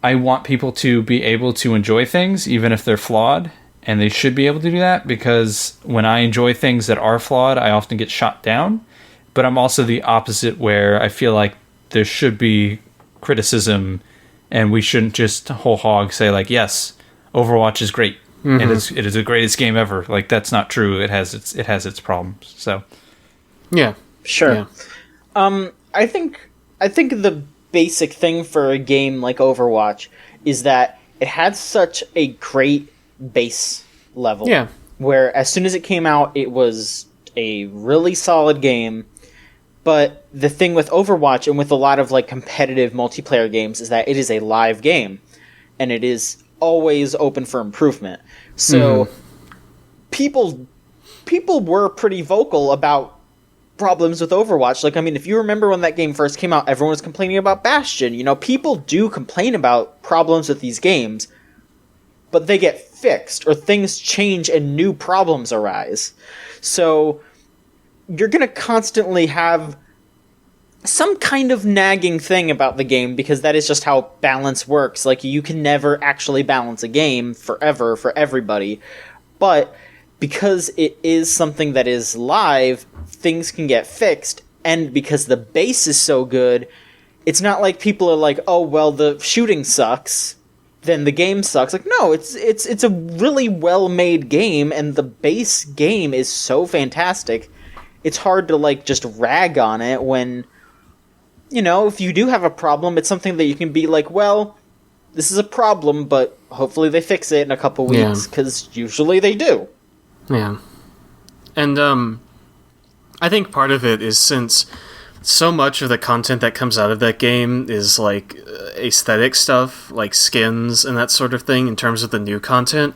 I want people to be able to enjoy things even if they're flawed. And they should be able to do that, because when I enjoy things that are flawed, I often get shot down. But I'm also the opposite, where I feel like there should be criticism, and we shouldn't just whole hog say, like, yes, Overwatch is great. It is the greatest game ever. Like, that's not true. It has its problems. So, yeah, sure. Yeah. I think the basic thing for a game like Overwatch is that it had such a great base level, where as soon as it came out, it was a really solid game. But the thing with Overwatch and with a lot of like competitive multiplayer games is that it is a live game, and it is always open for improvement. So people were pretty vocal about problems with Overwatch. Like, I mean, if you remember when that game first came out, everyone was complaining about Bastion. People do complain about problems with these games, but they get fixed, or things change and new problems arise. So you're going to constantly have some kind of nagging thing about the game, because that is just how balance works. Like, you can never actually balance a game forever for everybody. but because it is something that is live, things can get fixed, and because the base is so good, it's not like people are like, oh, well, the shooting sucks, then the game sucks. Like, no, it's a really well-made game, and the base game is so fantastic. It's hard to, like, just rag on it when, you know, if you do have a problem, it's something that you can be like, well, this is a problem, but hopefully they fix it in a couple weeks, because usually they do. Yeah. And, I think part of it is since so much of the content that comes out of that game is, like, aesthetic stuff, like skins and that sort of thing in terms of the new content,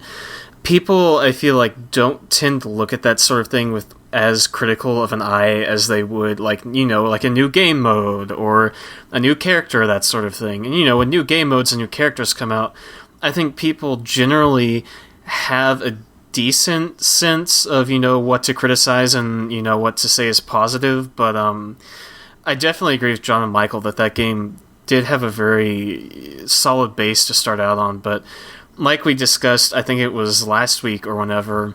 people, I feel like, don't tend to look at that sort of thing with as critical of an eye as they would, like, you know, like a new game mode or a new character, that sort of thing. And, you know, when new game modes and new characters come out, I think people generally have a decent sense of, you know, what to criticize and, you know, what to say is positive. But I definitely agree with John and Michael that game did have a very solid base to start out on. But like we discussed, I think it was last week or whenever,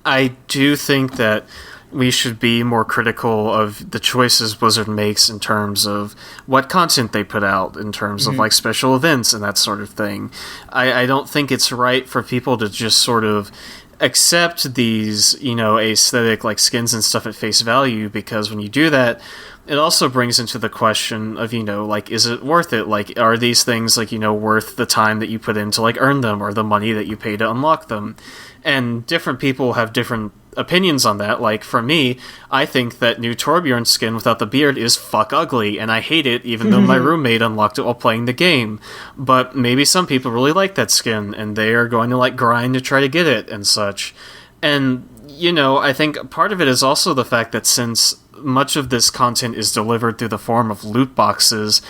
I do think that we should be more critical of the choices Blizzard makes in terms of what content they put out, in terms of, like, special events and that sort of thing. I don't think it's right for people to just sort of accept these, you know, aesthetic, like, skins and stuff at face value, because when you do that, it also brings into the question of, you know, like, is it worth it? Like, are these things, like, you know, worth the time that you put in to, like, earn them, or the money that you pay to unlock them? And different people have different opinions on that. Like, for me, I think that new Torbjorn skin without the beard is fuck ugly, and I hate it, even though my roommate unlocked it while playing the game. But maybe some people really like that skin, and they are going to, like, grind to try to get it and such. And, you know, I think part of it is also the fact that since much of this content is delivered through the form of loot boxes,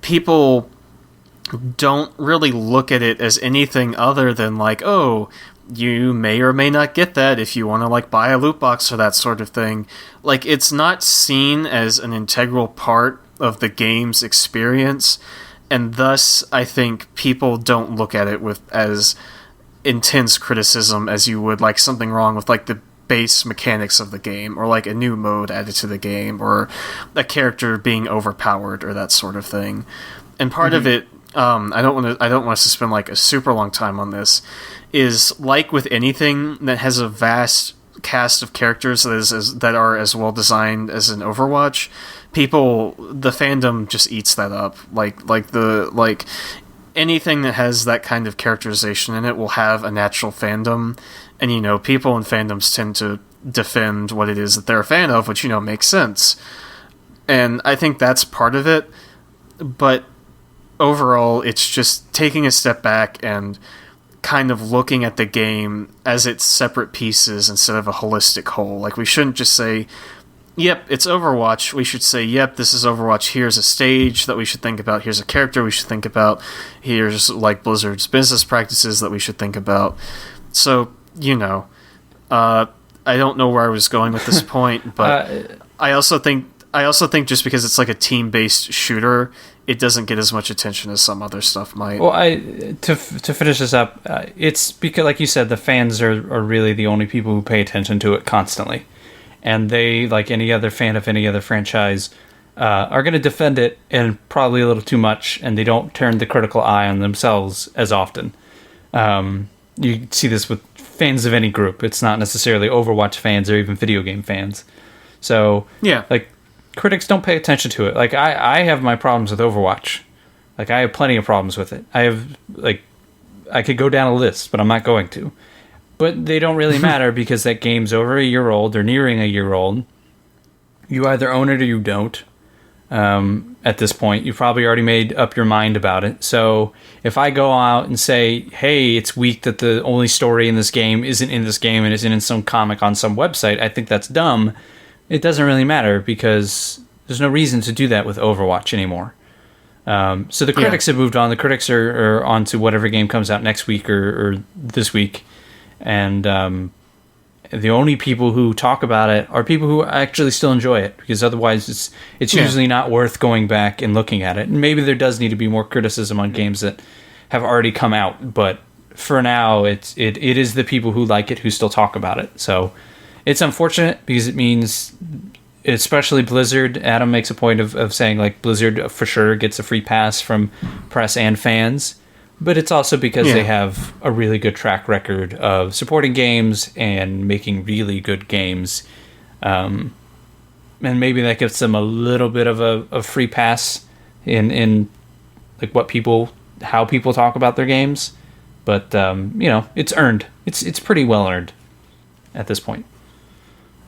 people don't really look at it as anything other than, like, oh, you may or may not get that if you want to, like, buy a loot box or that sort of thing. Like, it's not seen as an integral part of the game's experience, and thus I think people don't look at it with as intense criticism as you would, like, something wrong with, like, the base mechanics of the game, or, like, a new mode added to the game, or a character being overpowered or that sort of thing. And part of it, I don't want us to spend, like, a super long time on this, is, like with anything that has a vast cast of characters that are as well designed as an Overwatch, the fandom just eats that up. Like anything that has that kind of characterization in it will have a natural fandom, and, you know, people in fandoms tend to defend what it is that they're a fan of, which, you know, makes sense. And I think that's part of it, but overall, it's just taking a step back and kind of looking at the game as its separate pieces instead of a holistic whole. Like, we shouldn't just say, yep, it's Overwatch. We should say, yep, this is Overwatch. Here's a stage that we should think about. Here's a character we should think about. Here's, like, Blizzard's business practices that we should think about. So, you know, I don't know where I was going with this point, but I also think just because it's, like, a team-based shooter, it doesn't get as much attention as some other stuff might. Well, to finish this up, it's because, like you said, the fans are really the only people who pay attention to it constantly. And they, like any other fan of any other franchise, are going to defend it, and probably a little too much, and they don't turn the critical eye on themselves as often. You see this with fans of any group. It's not necessarily Overwatch fans or even video game fans. So, yeah, like, critics don't pay attention to it. Like, I have my problems with Overwatch. Like, I have plenty of problems with it. I could go down a list, but I'm not going to. But they don't really matter because that game's over a year old or nearing a year old. You either own it or you don't. At this point, you've probably already made up your mind about it. So if I go out and say, hey, it's weak that the only story in this game isn't in this game and isn't in some comic on some website, I think that's dumb. It doesn't really matter because there's no reason to do that with Overwatch anymore. So the critics have moved on. The critics are on to whatever game comes out next week or this week. And the only people who talk about it are people who actually still enjoy it, because otherwise it's usually not worth going back and looking at it. And maybe there does need to be more criticism on games that have already come out, but for now, it is the people who like it who still talk about it. So it's unfortunate because it means, especially Blizzard, Adam makes a point of saying like Blizzard for sure gets a free pass from press and fans, but it's also because they have a really good track record of supporting games and making really good games. And maybe that gives them a little bit of a free pass in like how people talk about their games. But, it's earned. It's pretty well earned at this point.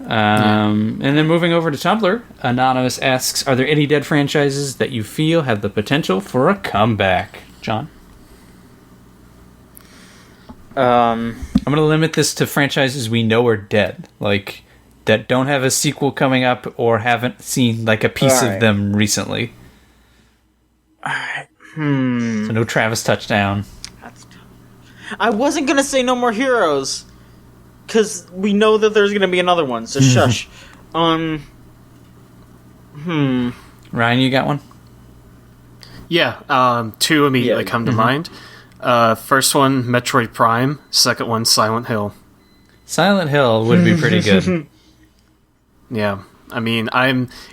And then moving over to Tumblr, Anonymous asks, are there any dead franchises that you feel have the potential for a comeback? John? I'm going to limit this to franchises we know are dead, like that don't have a sequel coming up or haven't seen like a piece of them recently. Alright. So no Travis touchdown. I wasn't going to say No More Heroes, because we know that there's going to be another one, so shush. Ryan, you got one? Yeah, two immediately come to mind. First one, Metroid Prime. Second one, Silent Hill. Silent Hill would be pretty good. Yeah. I mean,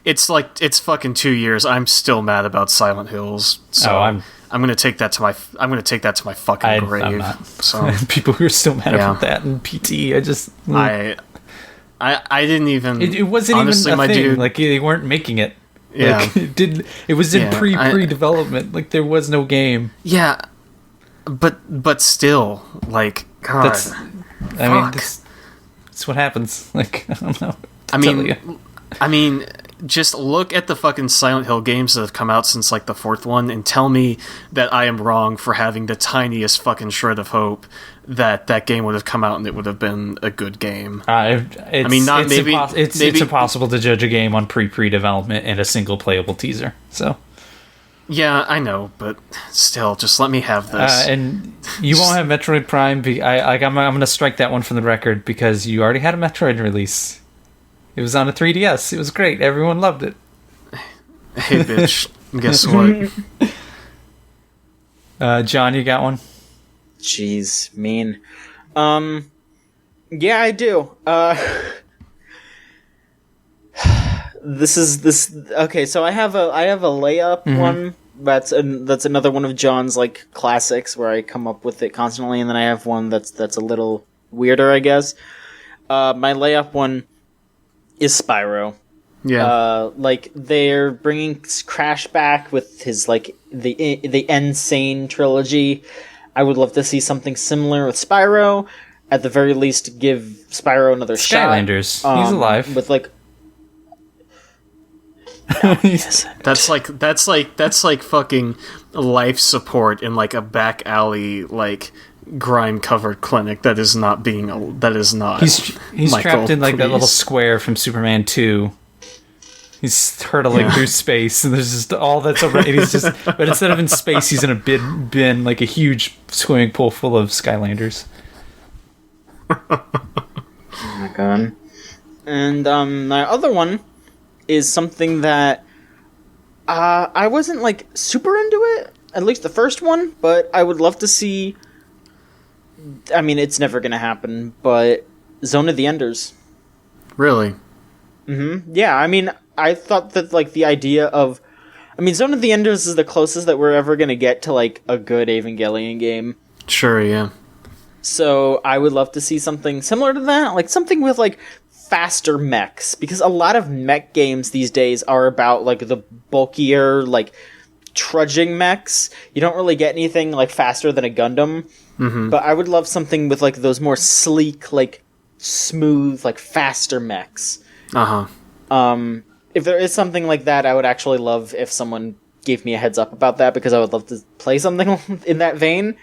it's fucking 2 years. I'm still mad about Silent Hills. So I'm gonna take that to my fucking grave. I'm not. So people who are still mad about that and PT, I didn't even. It wasn't honestly, even a my thing. dude, like they weren't making it. Yeah. Like, it was in pre-development. Like there was no game. Yeah. But still, like, God. That's what happens. Like, I don't know. I mean, just look at the fucking Silent Hill games that have come out since, like, the fourth one and tell me that I am wrong for having the tiniest fucking shred of hope that that game would have come out and it would have been a good game. It's impossible to judge a game on pre-development and a single playable teaser, so... Yeah, I know, but still, just let me have this. And you won't have Metroid Prime. I'm going to strike that one from the record because you already had a Metroid release. It was on a 3DS. It was great. Everyone loved it. Hey, bitch. Guess what? John, you got one? Jeez, mean. Yeah, I do. Okay, so I have a layup one. That's another one of John's like classics where I come up with it constantly, and then I have one that's a little weirder, I guess. My layup one is Spyro. Yeah. Like they're bringing Crash back with his like the Insane trilogy. I would love to see something similar with Spyro. At the very least, give Spyro another Skylanders. shot. He's alive with like. That's like fucking life support in like a back alley like grime covered clinic that is not he's Michael, trapped in like please. that little square from Superman 2. He's hurtling through space and there's just all that's around. He's just, but instead of in space he's in a bin like a huge swimming pool full of Skylanders. Oh my god. And my other one is something that I wasn't like super into it, at least the first one, but I would love to see. I mean, it's never gonna happen, but Zone of the Enders. Really? Yeah, I mean, I thought that like the idea of, I mean, Zone of the Enders is the closest that we're ever gonna get to like a good Evangelion game. Sure, yeah. So I would love to see something similar to that, like something with like faster mechs, because a lot of mech games these days are about like the bulkier, like trudging mechs. You don't really get anything like faster than a Gundam. But I would love something with like those more sleek, like smooth, like faster mechs. If there is something like that, I would actually love if someone gave me a heads up about that, because I would love to play something in that vein.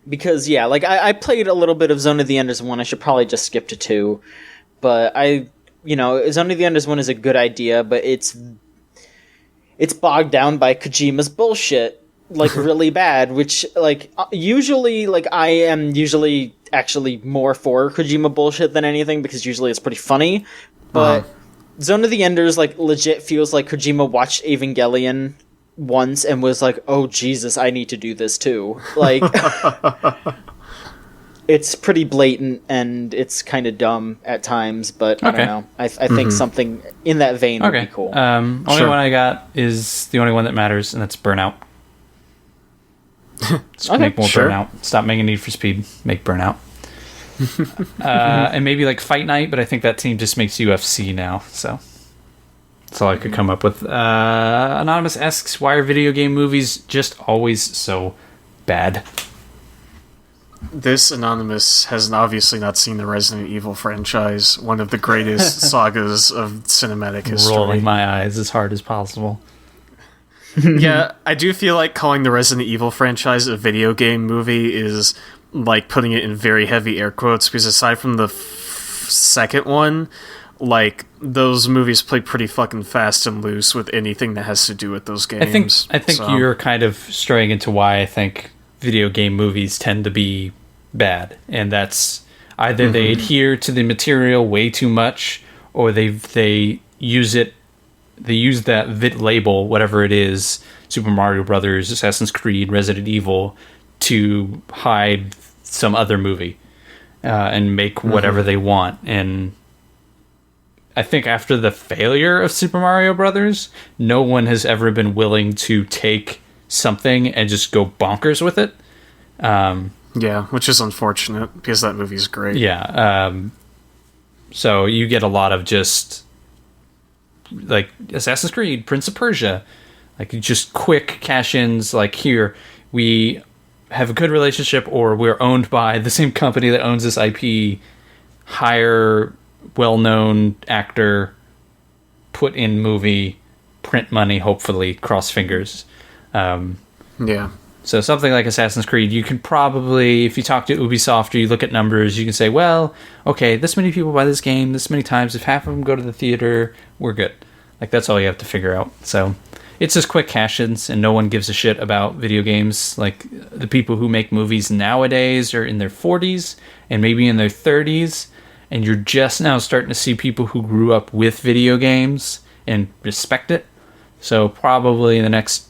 Because, yeah, like, I played a little bit of Zone of the Enders 1. I should probably just skip to 2. But Zone of the Enders 1 is a good idea, but it's bogged down by Kojima's bullshit, like, really bad, which, like, usually, like, I am usually actually more for Kojima bullshit than anything, because usually it's pretty funny. But Zone of the Enders, like, legit feels like Kojima watched Evangelion once and was like, "Oh Jesus, I need to do this too." Like, it's pretty blatant and it's kind of dumb at times, but I don't know. I think something in that vein would be cool. Only one I got is the only one that matters, and that's Burnout. Make more Burnout. Stop making Need for Speed. Make Burnout. And maybe like Fight Night, but I think that team just makes UFC now, so that's all I could come up with. Anonymous asks, why are video game movies just always so bad? This Anonymous has obviously not seen the Resident Evil franchise, one of the greatest sagas of cinematic history. Rolling my eyes as hard as possible. Yeah, I do feel like calling the Resident Evil franchise a video game movie is like putting it in very heavy air quotes, because aside from the second one, like, those movies play pretty fucking fast and loose with anything that has to do with those games. I think you're kind of straying into why I think video game movies tend to be bad, and that's either they adhere to the material way too much, or they use that label, whatever it is, Super Mario Brothers, Assassin's Creed, Resident Evil, to hide some other movie and make whatever they want. And I think after the failure of Super Mario Brothers, no one has ever been willing to take something and just go bonkers with it. Yeah, which is unfortunate, because that movie's great. Yeah. So you get a lot of just like Assassin's Creed, Prince of Persia, like just quick cash-ins, like, here we have a good relationship, or we're owned by the same company that owns this IP, hire well-known actor, put in movie, print money, hopefully, cross fingers. Yeah. So something like Assassin's Creed, you can probably, if you talk to Ubisoft or you look at numbers, you can say, well, okay, this many people buy this game this many times. If half of them go to the theater, we're good. Like, that's all you have to figure out. So it's just quick cash-ins, and no one gives a shit about video games. Like, the people who make movies nowadays are in their 40s and maybe in their 30s, and you're just now starting to see people who grew up with video games and respect it. So probably in the next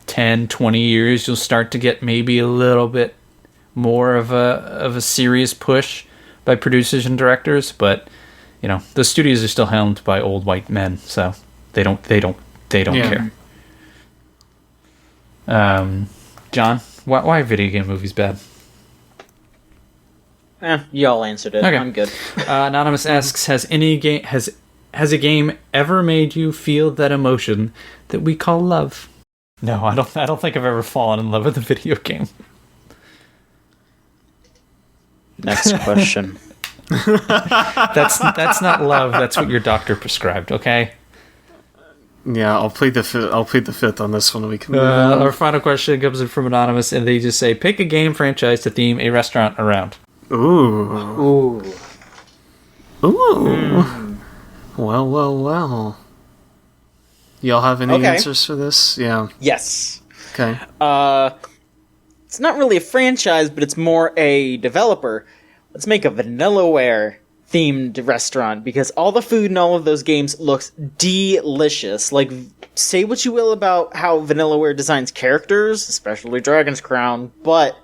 10, 20 years, you'll start to get maybe a little bit more of a serious push by producers and directors, but you know, the studios are still helmed by old white men, so they don't care. John, why are video game movies bad? Y'all answered it. Okay. I'm good. Anonymous asks, has a game ever made you feel that emotion that we call love? No, I don't think I've ever fallen in love with a video game. Next question. That's not love. That's what your doctor prescribed. Okay. Yeah, I'll plead the fifth on this one. We can. Our final question comes in from Anonymous, and they just say, pick a game franchise to theme a restaurant around. Ooh. Well. Y'all have any answers for this? Yeah. Yes. Okay. It's not really a franchise, but it's more a developer. Let's make a Vanillaware themed restaurant, because all the food in all of those games looks delicious. Like, say what you will about how Vanillaware designs characters, especially Dragon's Crown, but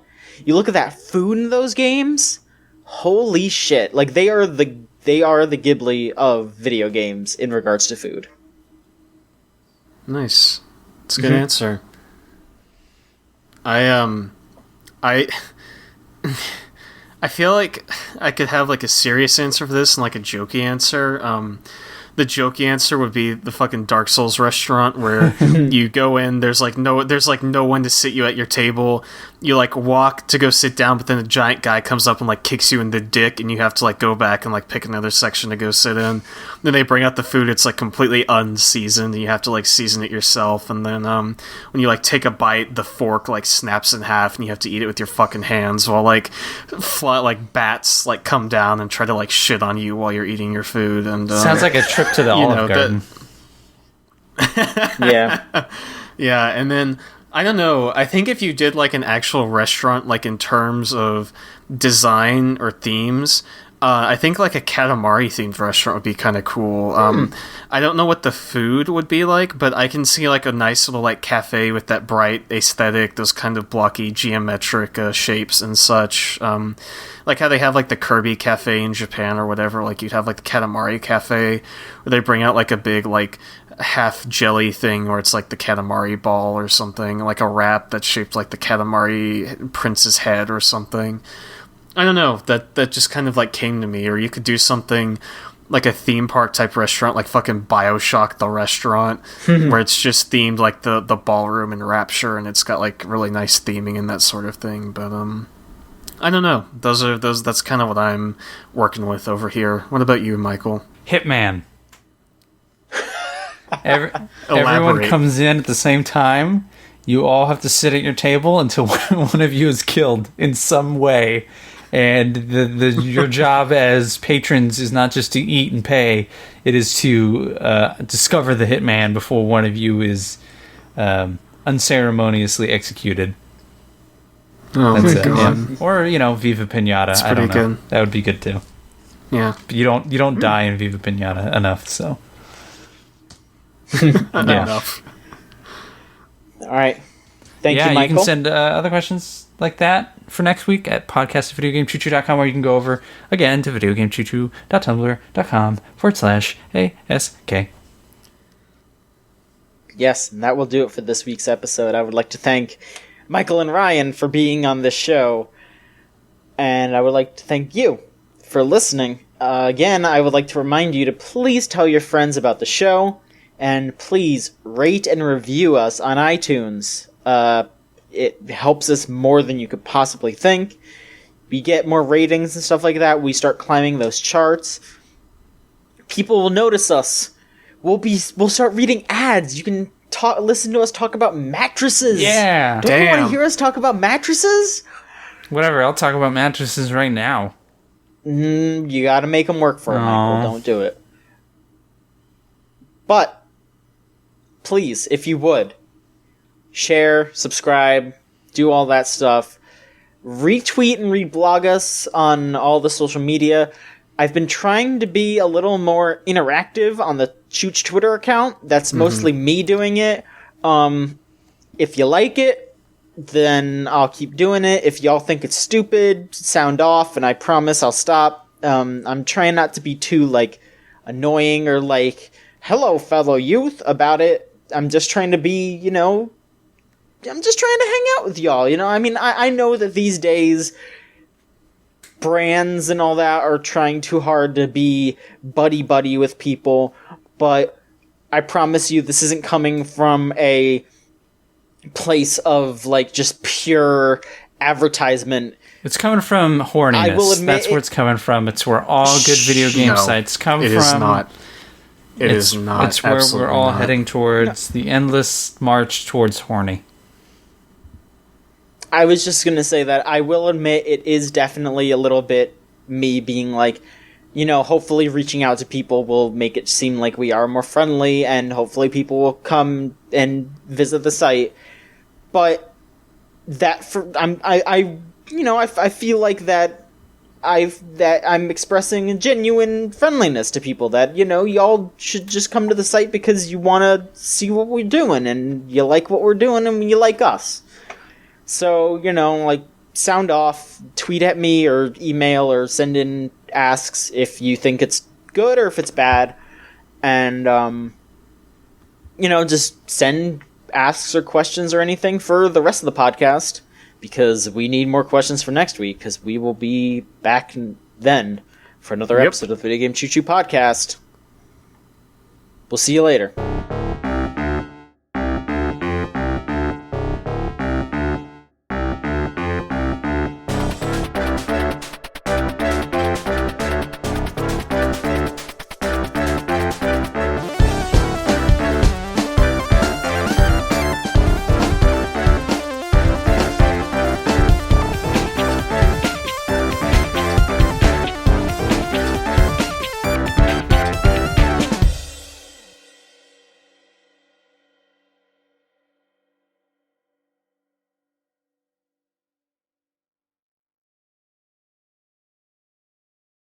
you look at that food in those games, holy shit. Like, they are the Ghibli of video games in regards to food. Nice. That's a good answer. I feel like I could have like a serious answer for this and like a jokey answer. The jokey answer would be the fucking Dark Souls restaurant, where you go in, there's no one to sit you at your table. You like walk to go sit down, but then a giant guy comes up and like kicks you in the dick, and you have to like go back and like pick another section to go sit in. Then they bring out the food, it's like completely unseasoned, and you have to like season it yourself. And then when you like take a bite, the fork like snaps in half, and you have to eat it with your fucking hands, while like bats like come down and try to like shit on you while you're eating your food. And sounds like a trip to the Olive Garden. Yeah, and then I don't know, I think if you did like an actual restaurant, like in terms of design or themes, I think like a Katamari themed restaurant would be kind of cool. I don't know what the food would be like, but I can see like a nice little like cafe with that bright aesthetic, those kind of blocky geometric shapes and such. Like how they have like the Kirby Cafe in Japan or whatever. Like you'd have like the Katamari Cafe, where they bring out like a big like half jelly thing, where it's like the Katamari ball or something, like a wrap that's shaped like the Katamari prince's head or something. I don't know, that just kind of like came to me. Or you could do something like a theme park type restaurant, like fucking BioShock the restaurant, where it's just themed like the ballroom and Rapture, and it's got like really nice theming and that sort of thing. But I don't know. That's kind of what I'm working with over here. What about you, Michael? Hitman. Everyone comes in at the same time. You all have to sit at your table until one of you is killed in some way. And your job as patrons is not just to eat and pay; it is to discover the hitman before one of you is unceremoniously executed. Oh my god! Yeah. Or Viva Pinata. That's I don't pretty know. good. That would be good too. Yeah, but you don't die in Viva Pinata enough. So enough. All right. Thank you, Michael. Yeah, you can send other questions like that for next week at podcast@videogamechoochoo.com, where you can go over again to videogamechoochoo.tumblr.com/ASK. Yes, and that will do it for this week's episode. I would like to thank Michael and Ryan for being on this show, and I would like to thank you for listening. Again, I would like to remind you to please tell your friends about the show, and please rate and review us on iTunes. It helps us more than you could possibly think. We get more ratings and stuff like that. We start climbing those charts. People will notice us. We'll start reading ads. You can listen to us talk about mattresses. Yeah. Don't you want to hear us talk about mattresses? Whatever. I'll talk about mattresses right now. You got to make them work for it, Michael. Don't do it. But please, if you would, share, subscribe, do all that stuff. Retweet and reblog us on all the social media. I've been trying to be a little more interactive on the Chooch Twitter account. That's mostly me doing it. If you like it, then I'll keep doing it. If y'all think it's stupid, sound off, and I promise I'll stop. I'm trying not to be too, annoying or hello, fellow youth, about it. I'm just trying to be, I'm just trying to hang out with y'all, I mean, I know that these days brands and all that are trying too hard to be buddy-buddy with people, but I promise you this isn't coming from a place of, just pure advertisement. It's coming from horniness. I will admit that's where it's coming from. It's where all good video game sites come from. It is not. It is not. It's where we're all heading towards the endless march towards horny. I was just going to say that I will admit it is definitely a little bit me being hopefully reaching out to people will make it seem like we are more friendly, and hopefully people will come and visit the site. But I feel like that I'm expressing a genuine friendliness to people, that, y'all should just come to the site because you want to see what we're doing, and you like what we're doing, and you like us. So, sound off, tweet at me, or email, or send in asks if you think it's good or if it's bad. And, just send asks or questions or anything for the rest of the podcast, because we need more questions for next week, because we will be back then for another episode of the Video Game Choo Choo Podcast. We'll see you later.